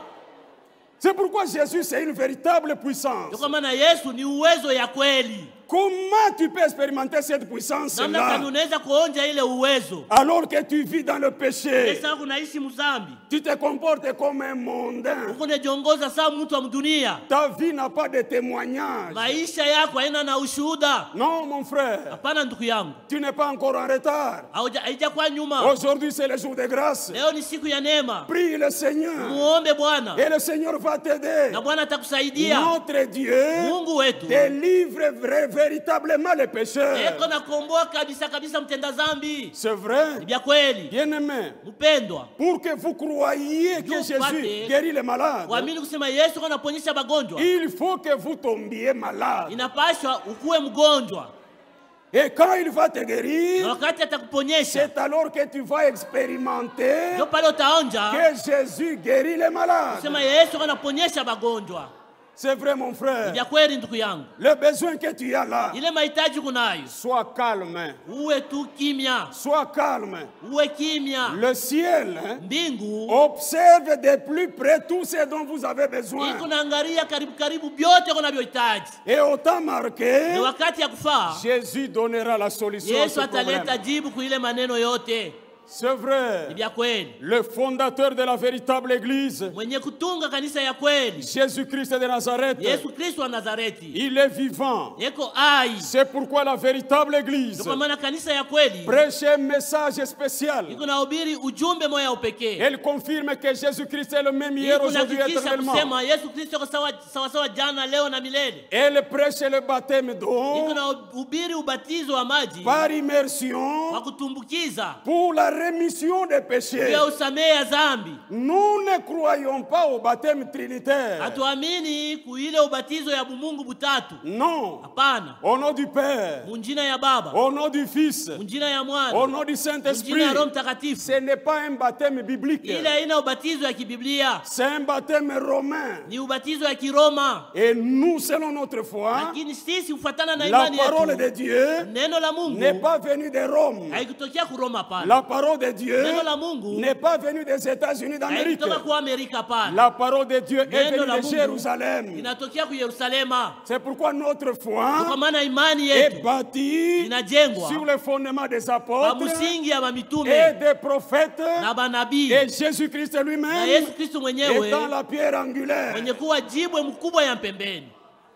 C'est pourquoi Jésus, c'est une véritable puissance. Kwa maana Yesu ni uwezo ya kweli. Comment tu peux expérimenter cette Namna puissance-là gani unaweza kuonja ile uwezo? alors que tu vis dans le péché? Sasa unaishi mzambi. Tu te comportes comme un mondain. Uko unajiongoza saa mtu wa dunia. Ta vie n'a pas de témoignage. Maisha yako haina na ushuhuda. Non, mon frère, Hapana ndugu yangu. tu n'es pas encore en retard. Haijakuwa nyuma. Aujourd'hui, c'est le jour de grâce. Leo ni siku ya neema. Prie le Seigneur Muombe Bwana. et le Seigneur va t'aider. Na Bwana atakusaidia. Notre Dieu Mungu wetu délivre véritablement les pécheurs. eko na komboa kabisa kabisa mtenda zambi. C'est vrai, Ni bya kweli. bien-aimé. Mpendwa, Pour que vous croyiez que Dieu Jésus pate. guérit les malades, waamini kusema Yesu kana ponyesha magonjwa. il faut que vous tombiez malade. Inapaswa ukuwe mgonjwa. Et quand il va te Na guérir, wakati atakuponyesha, c'est alors que tu vas expérimenter ndio pale utaonja que Jésus guérit les malades. kusema Yesu kana ponyesha magonjwa. C'est vrai, mon Ni frère. bya kweli ndugu yangu. Le besoin que tu as là, Ile mahitaji kunayo. sois calme. Uwe tu kimya. Sois calme. Uwe kimya. Le ciel Mbingu observe de plus près tout ce dont vous avez besoin. iko naangalia karibu karibu vyote unavyohitaji. Et au temps marqué, Ni wakati ya kufaa, Jésus donnera la solution à Yesu ce ataleta problème. jibu kwa ile maneno yote. C'est vrai. Ni bya kweli. Le fondateur de la véritable église, Mwenye kutunga kanisa ya kweli, Jésus-Christ de Nazareth, Yesu Kristo wa Nazareti, il est vivant. eko hai. C'est pourquoi la véritable église Kwa maana kanisa ya kweli prêche un message spécial. iko nahubiri ujumbe moya upekee. Elle confirme que Jésus-Christ est le même hier, Iko aujourd'hui et nahakikisha éternellement. kusema Yesu Kristo iko sawa sawa jana, leo na milele. Elle prêche le baptême Iko d'eau nahubiri ubatizo wa maji par immersion wa kutumbukiza pour la rémission des péchés. ya usamehe ya dhambi. Nous ne croyons pas au baptême trinitaire. Hatuamini kuile ubatizo ya bumungu butatu. Non. Hapana. Au nom du Père, Munjina ya Baba, au nom du Fils, munjina ya Mwana, au nom du munjina Saint-Esprit. ya Roho Mtakatifu. Ce n'est pas un baptême biblique. Ile haina ubatizo ya kibiblia. C'est un baptême romain. Ni ubatizo ya Kiroma. Et nous, selon notre foi, Lakini sisi kufuatana na la imani parole de yetu, Dieu neno la Mungu n'est pas venue de Rome. haikutokea ku Roma pale. La parole de Dieu Neno la Mungu n'est pas venue des États-Unis d'Amérique. haikutoka ku Amerika pale. La parole de Dieu est Neno la venue de Mungu Jérusalem. inatokea ku Yerusalema. C'est pourquoi notre Kwa foi maana imani est yetu bâtie inajengwa sur le fondement des kwa apôtres msingi ya et mitume des prophètes na banabii et Jésus-Christ na lui-même Yesu Kristo mwenyewe étant la pierre angulaire. mwenye kuwa jibwe mkubwa ya mpembeni.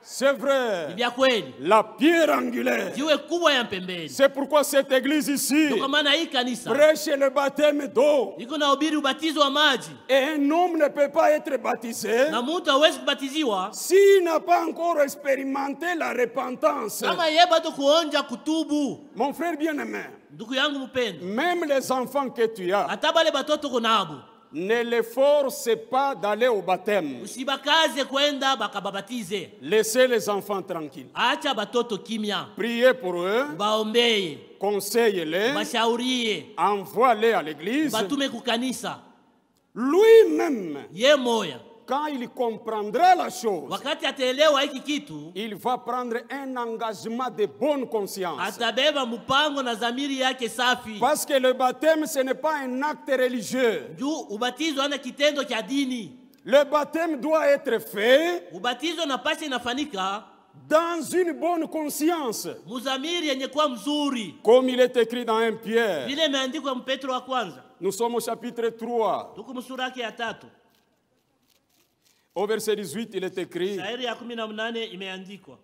C'est Ni vrai, vya kweli, la pierre angulaire. jiwe kubwa ya mpembeni. C'est pourquoi cette église ici Kwa maana hii kanisa prêche le baptême d'eau. iko na ubiri ubatizo wa maji, Et un homme ne peut pas être baptisé na mtu hawezi kubatiziwa s'il n'a pas encore expérimenté la repentance. kama yeye bado kuonja kutubu. Mon frère bien-aimé, Ndugu yangu mpendwa, même les enfants que tu as, hata bale batoto kunabo ne les force pas d'aller au baptême. usibakaze kwenda bakababatize. Laissez les enfants tranquilles. Acha batoto kimya, Priez pour eux, baombeye, conseillez-les, bashaurie, envoie-les à l'église. batume kukanisa. Lui-même, Ye moya quand il comprendra la chose, wakati ataelewa hiki kitu, il va prendre un engagement de bonne conscience. atabeba mpango na dhamiri yake safi. Parce que le baptême, ce n'est pas un acte religieux. Juu ubatizo ana kitendo cha dini. Le baptême doit être fait Ubatizo napasha inafanika dans une bonne conscience. muzamiri yenye kuwa mzuri, Comme il est écrit dans 1 Pierre. vile imeandikwa Petro wa kwanza, Nous sommes au chapitre 3. tuko msura yake ya 3, Au verset 18, il est écrit: shairi ya 18 imeandikwa,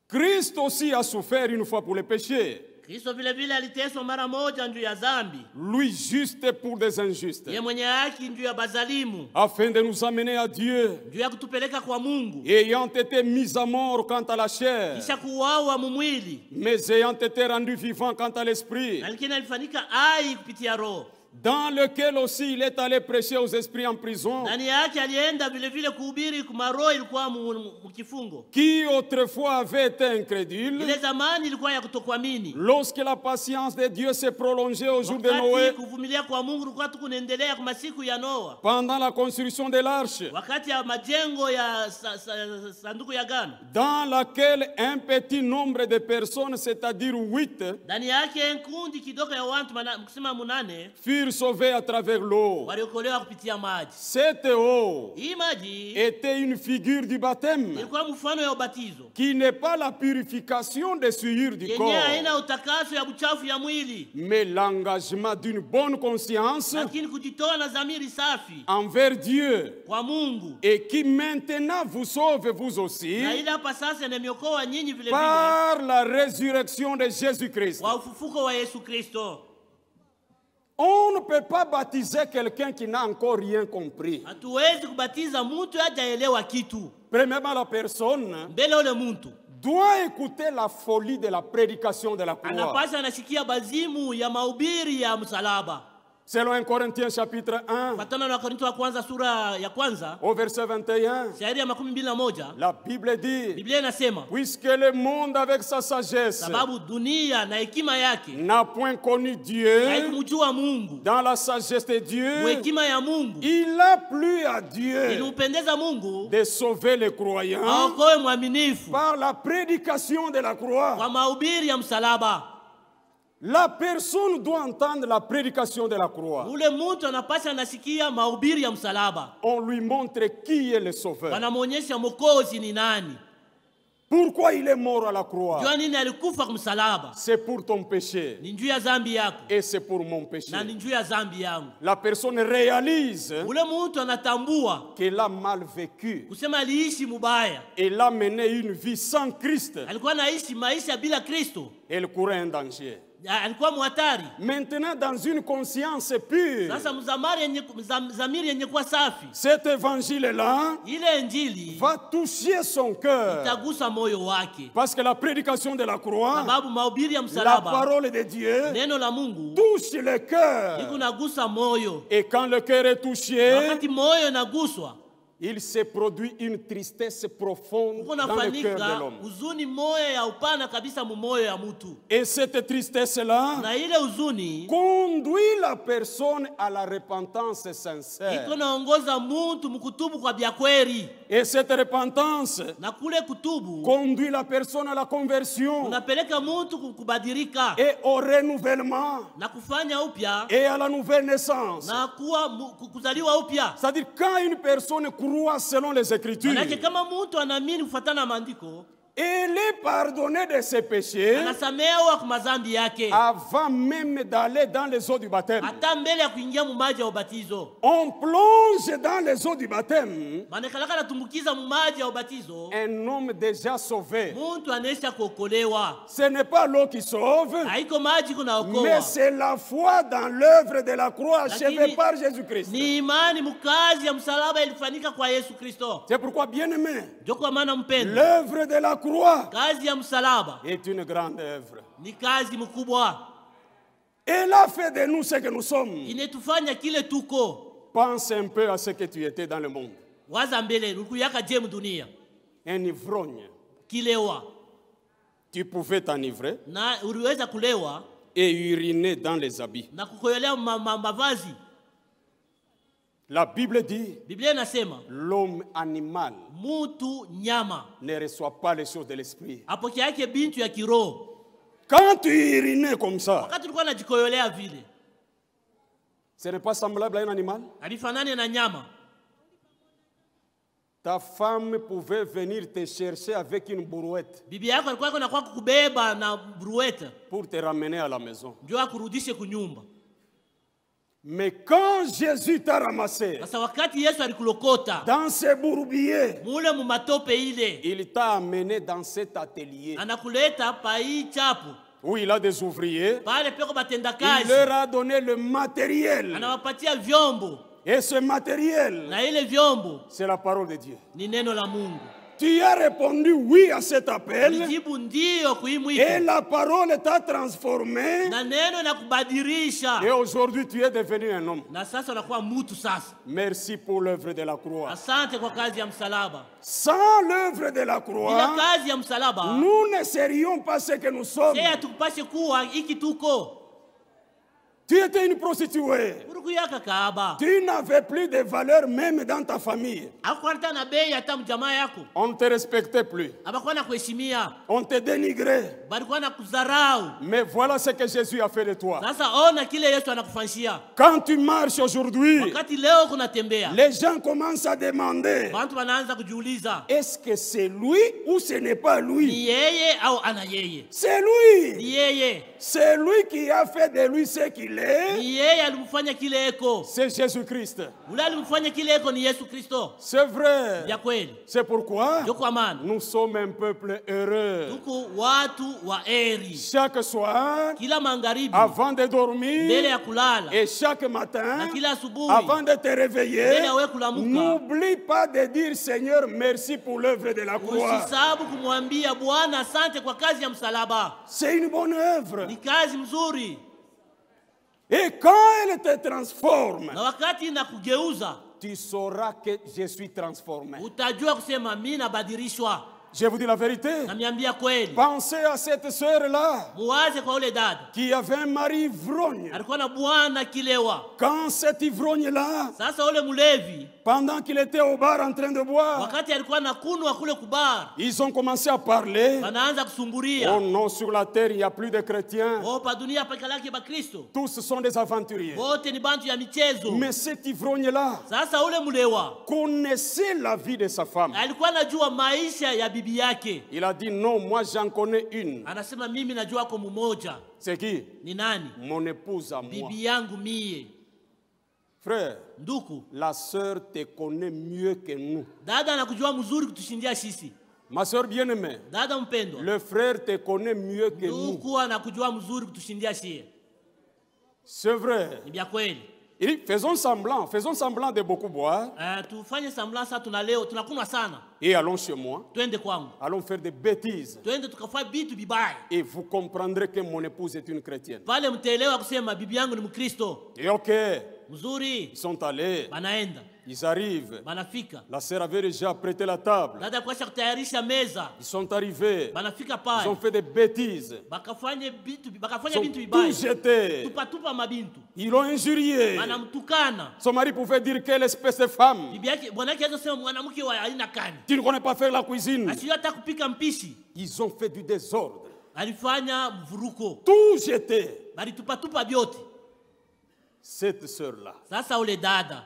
Christ aussi a souffert une fois pour les péchés, Kristo vile vile aliteswa mara moja juu ya dhambi, lui juste pour des injustes, ye mwenye haki juu ya bazalimu, afin de nous amener à Dieu, juu ya kutupeleka kwa Mungu, ayant été mis à mort quant à la chair, kisha kuuawa mumwili, mais ayant été rendu vivant quant à l'esprit, lakini alifanyika ai kupitia Roho, dans lequel aussi il est allé prêcher aux esprits en prison, ndani yake alienda vile vile kuhubiri kwa roho ilikuwa mkifungo, qui autrefois avaient été incrédules, ile zamani ilikuwa ya kutokuamini. lorsque la patience de Dieu s'est prolongée au jour de Noé, Wakati kuvumilia kwa Mungu kulikuwa tukunaendelea kwa masiku ya Noa, pendant la construction de l'arche, wakati ya majengo ya sanduku ya agano, dans laquelle un petit nombre de personnes, c'est-à-dire 8, ndani yake kundi kidogo ya watu kusema 8 furent sauvés à travers l'eau. waliokolewa kupitia maji. Cette eau Hii maji était une figure du baptême, ilikuwa mfano ya ubatizo qui n'est pas la purification des souillures du yenye corps, haina utakaso ya buchafu ya mwili, mais l'engagement d'une bonne conscience lakini kujitoa na dhamiri safi envers Dieu, kwa Mungu, et qui maintenant vous sauve vous aussi na ile hapa sasa inamiokoa nyinyi vile vile par la résurrection de Jésus-Christ. kwa ufufuko wa Yesu Kristo. On ne peut pas baptiser quelqu'un qui n'a encore rien compris. Hatuwezi kubatiza mtu hajaelewa kitu. Premièrement, la personne Mbele ule mtu doit écouter la folie de la prédication de la croix. anapasha anasikia bazimu ya mahubiri ya msalaba. Selon 1 Corinthiens chapitre 1, Patana na Korinto wa kwanza sura ya kwanza, au verset 21, shairi ya 21, la Bible dit: Biblia inasema, puisque le monde avec sa sagesse sababu dunia na hekima yake n'a point connu Dieu, haikumjua Mungu, dans la sagesse de Dieu, hekima ya Mungu il a plu à Dieu ilimpendeza Mungu de sauver les croyants aokoe mwaminifu par la prédication de la croix. kwa mahubiri ya msalaba. La personne doit entendre la prédication de la croix. Ule mtu anapasha anasikia mahubiri ya msalaba. On lui montre qui est le sauveur. Wanamwonyesha Mwokozi ni nani. Pourquoi il est mort à la croix? Jua nini alikufa kwa msalaba? C'est pour ton péché. Ni juu ya dhambi yako Et c'est pour mon péché. na ni juu ya dhambi yangu. La personne réalise Ule mtu anatambua qu'elle a mal vécu. kusema aliishi mubaya, Elle a mené une vie sans Christ. alikuwa anaishi maisha bila Kristo, Elle courait un danger. alikuwa muhatari. Maintenant, dans une conscience pure, Sasa mzamiri yenye kuwa safi, cet évangile-là ile injili va toucher son cœur. itagusa moyo wake. Parce que la prédication de la croix, Sababu mahubiri ya la msalaba, parole de Dieu, neno la Mungu touche le cœur. iko nagusa moyo. Et quand le cœur est touché, Wakati moyo inaguswa, il se produit une tristesse profonde uko dans le cœur de nafanika l'homme. huzuni moyo ya upana kabisa mu moyo ya mtu. Et cette tristesse-là Na ile huzuni conduit la personne à la repentance sincère. iko naongoza mtu mkutubu kwa bya kweli. Et cette repentance Na kule kutubu conduit la personne à la conversion unapeleka mtu kubadilika et au renouvellement na kufanya upya et à la nouvelle naissance. na kuwa kuzaliwa upya. C'est-à-dire quand une personne croit selon les Écritures, Manake kama mtu anaamini kufuatana na maandiko, elle est pardonnée de ses péchés anasamehewa kwa madhambi yake avant même d'aller dans les eaux du baptême. hata mbele ya kuingia mu maji ya ubatizo. On plonge dans les eaux du baptême Manekalaka natumbukiza mu maji ya ubatizo, un homme déjà sauvé. mtu anaisha kuokolewa. Ce n'est pas l'eau qui sauve, Haiko maji kunaokoa, mais c'est la foi dans l'œuvre de la croix achevée Lakini par Jésus-Christ. ni imani mkazi ya msalaba ilifanyika kwa Yesu Kristo. C'est pourquoi, bien-aimé, Ndio kwa maana mpendo, l'œuvre de la croix kazi ya msalaba est une grande œuvre. ni kazi mkubwa, Elle a fait de nous ce que nous sommes. inetufanya kile tuko. Pense un peu à ce que tu étais dans le monde. Waza mbele ulikuwa je dunia, Un ivrogne. kilewa Tu pouvais t'enivrer na uliweza kulewa et uriner dans les habits. na kukoyolea mavazi. La Bible dit, Biblia inasema l'homme animal mtu nyama ne reçoit pas les choses de l'esprit. apokea yake bintu ya kiroho. Quand tu urinais comme ça, Wakati ulikuwa unajikoyolea vile, ce n'est pas semblable à un animal? alifanane na nyama. Ta femme pouvait venir te chercher avec une brouette Bibi yako alikuwa anakuwa kukubeba na bruete pour te ramener à la maison. ndio akurudishe kunyumba. Mais quand Jésus t'a ramassé Sasa wakati Yesu alikulokota dans ses bourbiers, mule mu matope ile, il t'a amené dans cet atelier anakuleta pa hii chapu où il a des ouvriers. pale peko batenda Il kazi, leur a donné le matériel. anawapatia vyombo, Et ce matériel, na ile vyombo c'est la parole de Dieu. ni neno la Mungu. Tu as répondu oui à cet appel Ulijibu ndio et kuimwito, la parole t'a transformé. na neno na kubadilisha, Et aujourd'hui, tu es devenu un homme. na sasa unakuwa mtu sasa. Merci pour l'œuvre de la croix. Asante kwa kazi ya msalaba. Sans l'œuvre de la Bila croix, kazi ya msalaba nous ne serions pas ce que nous sommes. sasa tukupashe kuwa iki tuko. Tu étais une prostituée. Urukuyaka kaaba Tu n'avais plus de valeur même dans ta famille. hakuwa na bei hata mjamaa yako, On ne te respectait plus. habakuwa na kuheshimia, On te dénigrait. balikuwa na kudharau. Mais voilà ce que Jésus a fait de toi. Sasa ona kile Yesu anakufanyia. Quand tu marches aujourd'hui, Wakati leo kunatembea, les gens commencent à demander, watu wanaanza kujiuliza est-ce que c'est lui ou ce n'est pas ni lui? yeye au ana yeye. C'est lui. Ni yeye, C'est lui qui a fait de lui ce qu'il est. ni yeye alimfanya kile eko. C'est Jésus-Christ. Ule alimfanya kile eko ni Yesu Kristo. C'est vrai. Ya kweli. C'est pourquoi Ndio kwa maana nous sommes un peuple heureux. tuko watu wa eri. Chaque soir, Kila magharibi avant de mbele dormir, ya kulala et chaque na matin, kila asubuhi avant de te réveiller, mbele ya wewe kulamuka, n'oublie pas de dire Seigneur, merci pour l'œuvre de la croix. usisabu kumwambia Bwana asante kwa kazi ya msalaba. C'est une bonne œuvre. Ni kazi mzuri, Et quand elle te transforme, na wakati na kugeuza tu sauras que je suis transformé. utajua kusema mimi nabadilishwa. Je vous dis la vérité. Namiambia kweli. Pensez à cette sœur-là Muwaze kwa ule dada qui avait un mari ivrogne. alikuwa na bwana kilewa. Quand cet ivrogne-là, Sasa ule mulevi pendant qu'il était au bar en train de boire, wakati alikuwa na kunwa kule kubar, ils ont commencé à parler. wanaanza kusumburia, Oh non, sur la terre, il n'y a plus de chrétiens. opa dunia pakalaki ba Kristo, Tous sont des aventuriers. wote ni bantu ya michezo. Mais cet ivrogne-là Sasa ule mulewa connaissait la vie de sa femme. alikuwa anajua maisha ya bibi yake. Il a dit non, moi j'en connais une. Anasema mimi najua kwa mmoja. C'est qui? Ni nani? Mon épouse à moi. Bibi yangu mie. Frère, Nduku, la sœur te connaît mieux que nous. dada anakujua mzuri kutushindia sisi. Ma soeur bien-aimée, Dada mpendwa, le frère te connaît mieux que nous. ndugu anakujua mzuri kutushindia sie. C'est vrai. Ni vya kweli. Faisons semblant de beaucoup boire. Tufanye semblant sasa tunaleo tunakunywa sana. Et allons chez moi. Twende kwangu. Allons faire des bêtises. Twende tukafanya vitu vibaya. Et vous comprendrez que mon épouse est une chrétienne. Pale mtaelewa kusema bibi yangu ni Mkristo. Et ok. Mzuri. Ils sont allés. Banaenda. Ils arrivent. Banafika. La sœur avait déjà prêté la table. Dada kwa kutayarisha meza. Ils sont arrivés. Banafika Ils pale. ont fait des bêtises. Bakafanya vitu Ils ont vibaya. tout jeté. Tupa mabintu. Ils l'ont injurié. Banamtukana. Son mari pouvait dire quelle espèce de femme. Bibi yake bwana yake anasema mwanamke wa aina gani? Tu ne connais pas faire la cuisine. Asijua hata kupika mpishi. Ils ont fait du désordre. Alifanya mvuruko. Tout jeté. Balitupa vyote. Cette sœur-là. Sasa ule dada.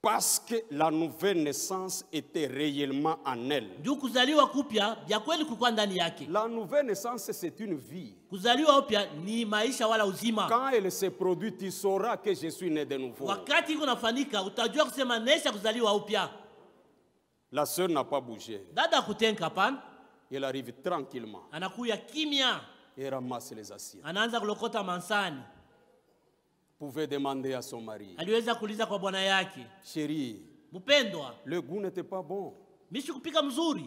Parce que la nouvelle naissance était réellement en elle. Juu kuzaliwa kupya vya kweli kulikuwa ndani yake. La nouvelle naissance, c'est une vie. Kuzaliwa upya ni maisha wala uzima. Quand elle se produit, tu sauras que je suis né de nouveau. Wakati iko nafanyika utajua kusema nesha kuzaliwa upya. La sœur n'a pas bougé. Dada kutenka hapana. Elle arrive tranquillement. Anakuya kimya. Et ramasse les assiettes. Anaanza kulokota mansani. Pouvait demander à son mari. Aliweza kuuliza kwa bwana yake. Chérie, mpendwa, le goût n'était pas bon. Mishi kupika mzuri.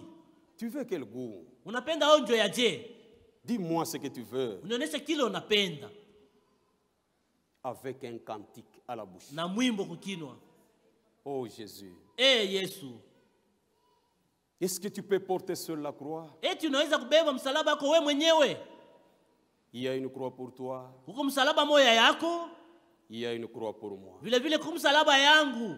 Tu veux quel goût? Unapenda onjo ya je? Dis-moi ce que tu veux. Unionyeshe kile unapenda. Avec un cantique à la bouche. Na mwimbo kukinwa. Oh Jésus. Yesu. Est-ce que tu peux porter sur la croix? Eti unaweza kubeba msalaba wako wewe mwenyewe? Il y a une croix pour toi. Huko msalaba moya yako? Il y a une croix pour moi. Vile vile kumsalaba yangu.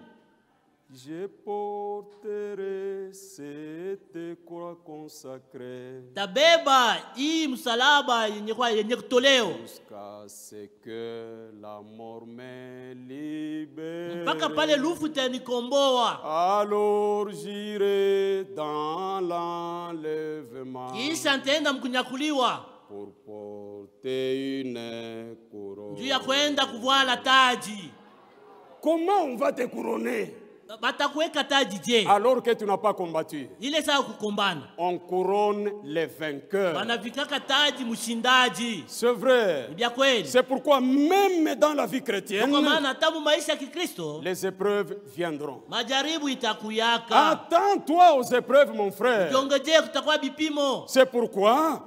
Je porterai cette croix consacrée. Tabeba hii msalaba yenye kutoleo. Jusqu'à ce que la mort me libère. Mpaka pale lufu itanikomboa. Alors j'irai dans l'enlèvement. Kisha nitaenda mkunyakuliwa. Pour porter une couronne. Juu ya kwenda kuvala taji. Comment on va te couronner? Batakuweka taji je? Alors que tu n'as pas combattu. Ile saa kukombana. On couronne les vainqueurs. Banavikaka taji mshindaji. C'est vrai. Ni kweli. C'est pourquoi même dans la vie chrétienne, kwa maana hata maisha ya Kikristo les épreuves viendront. Majaribu itakuyaka. Attends-toi aux épreuves, mon frère. Jongojea kutakuwa bipimo. C'est pourquoi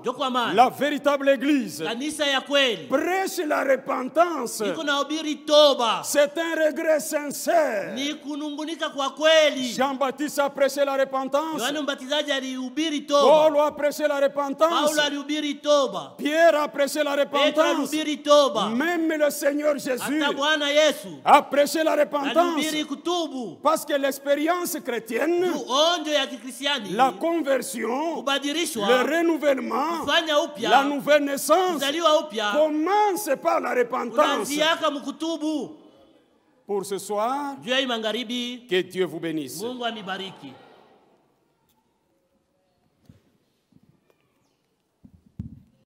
la véritable église kanisa ya kweli prêche la repentance. Niko nahubiri toba. C'est un regret sincère. Ni kunungunika kwa kweli. Jean-Baptiste a prêché la repentance. Yohana Mbatizaji alihubiri toba. Paul a prêché la repentance. Paulo alihubiri toba. Pierre a prêché la Petro repentance. alihubiri toba. Même le Seigneur Jésus hata Bwana Yesu a prêché la repentance. alihubiri kutubu. Parce que l'expérience chrétienne, onjo ya Kikristiani, la conversion, kubadilishwa, le renouvellement, kufanya upya, la nouvelle naissance kuzaliwa upya, commence par la repentance. unaanziaka mkutubu. Pour ce soir, Juu ya magharibi, que Dieu vous bénisse. Mungu anibariki.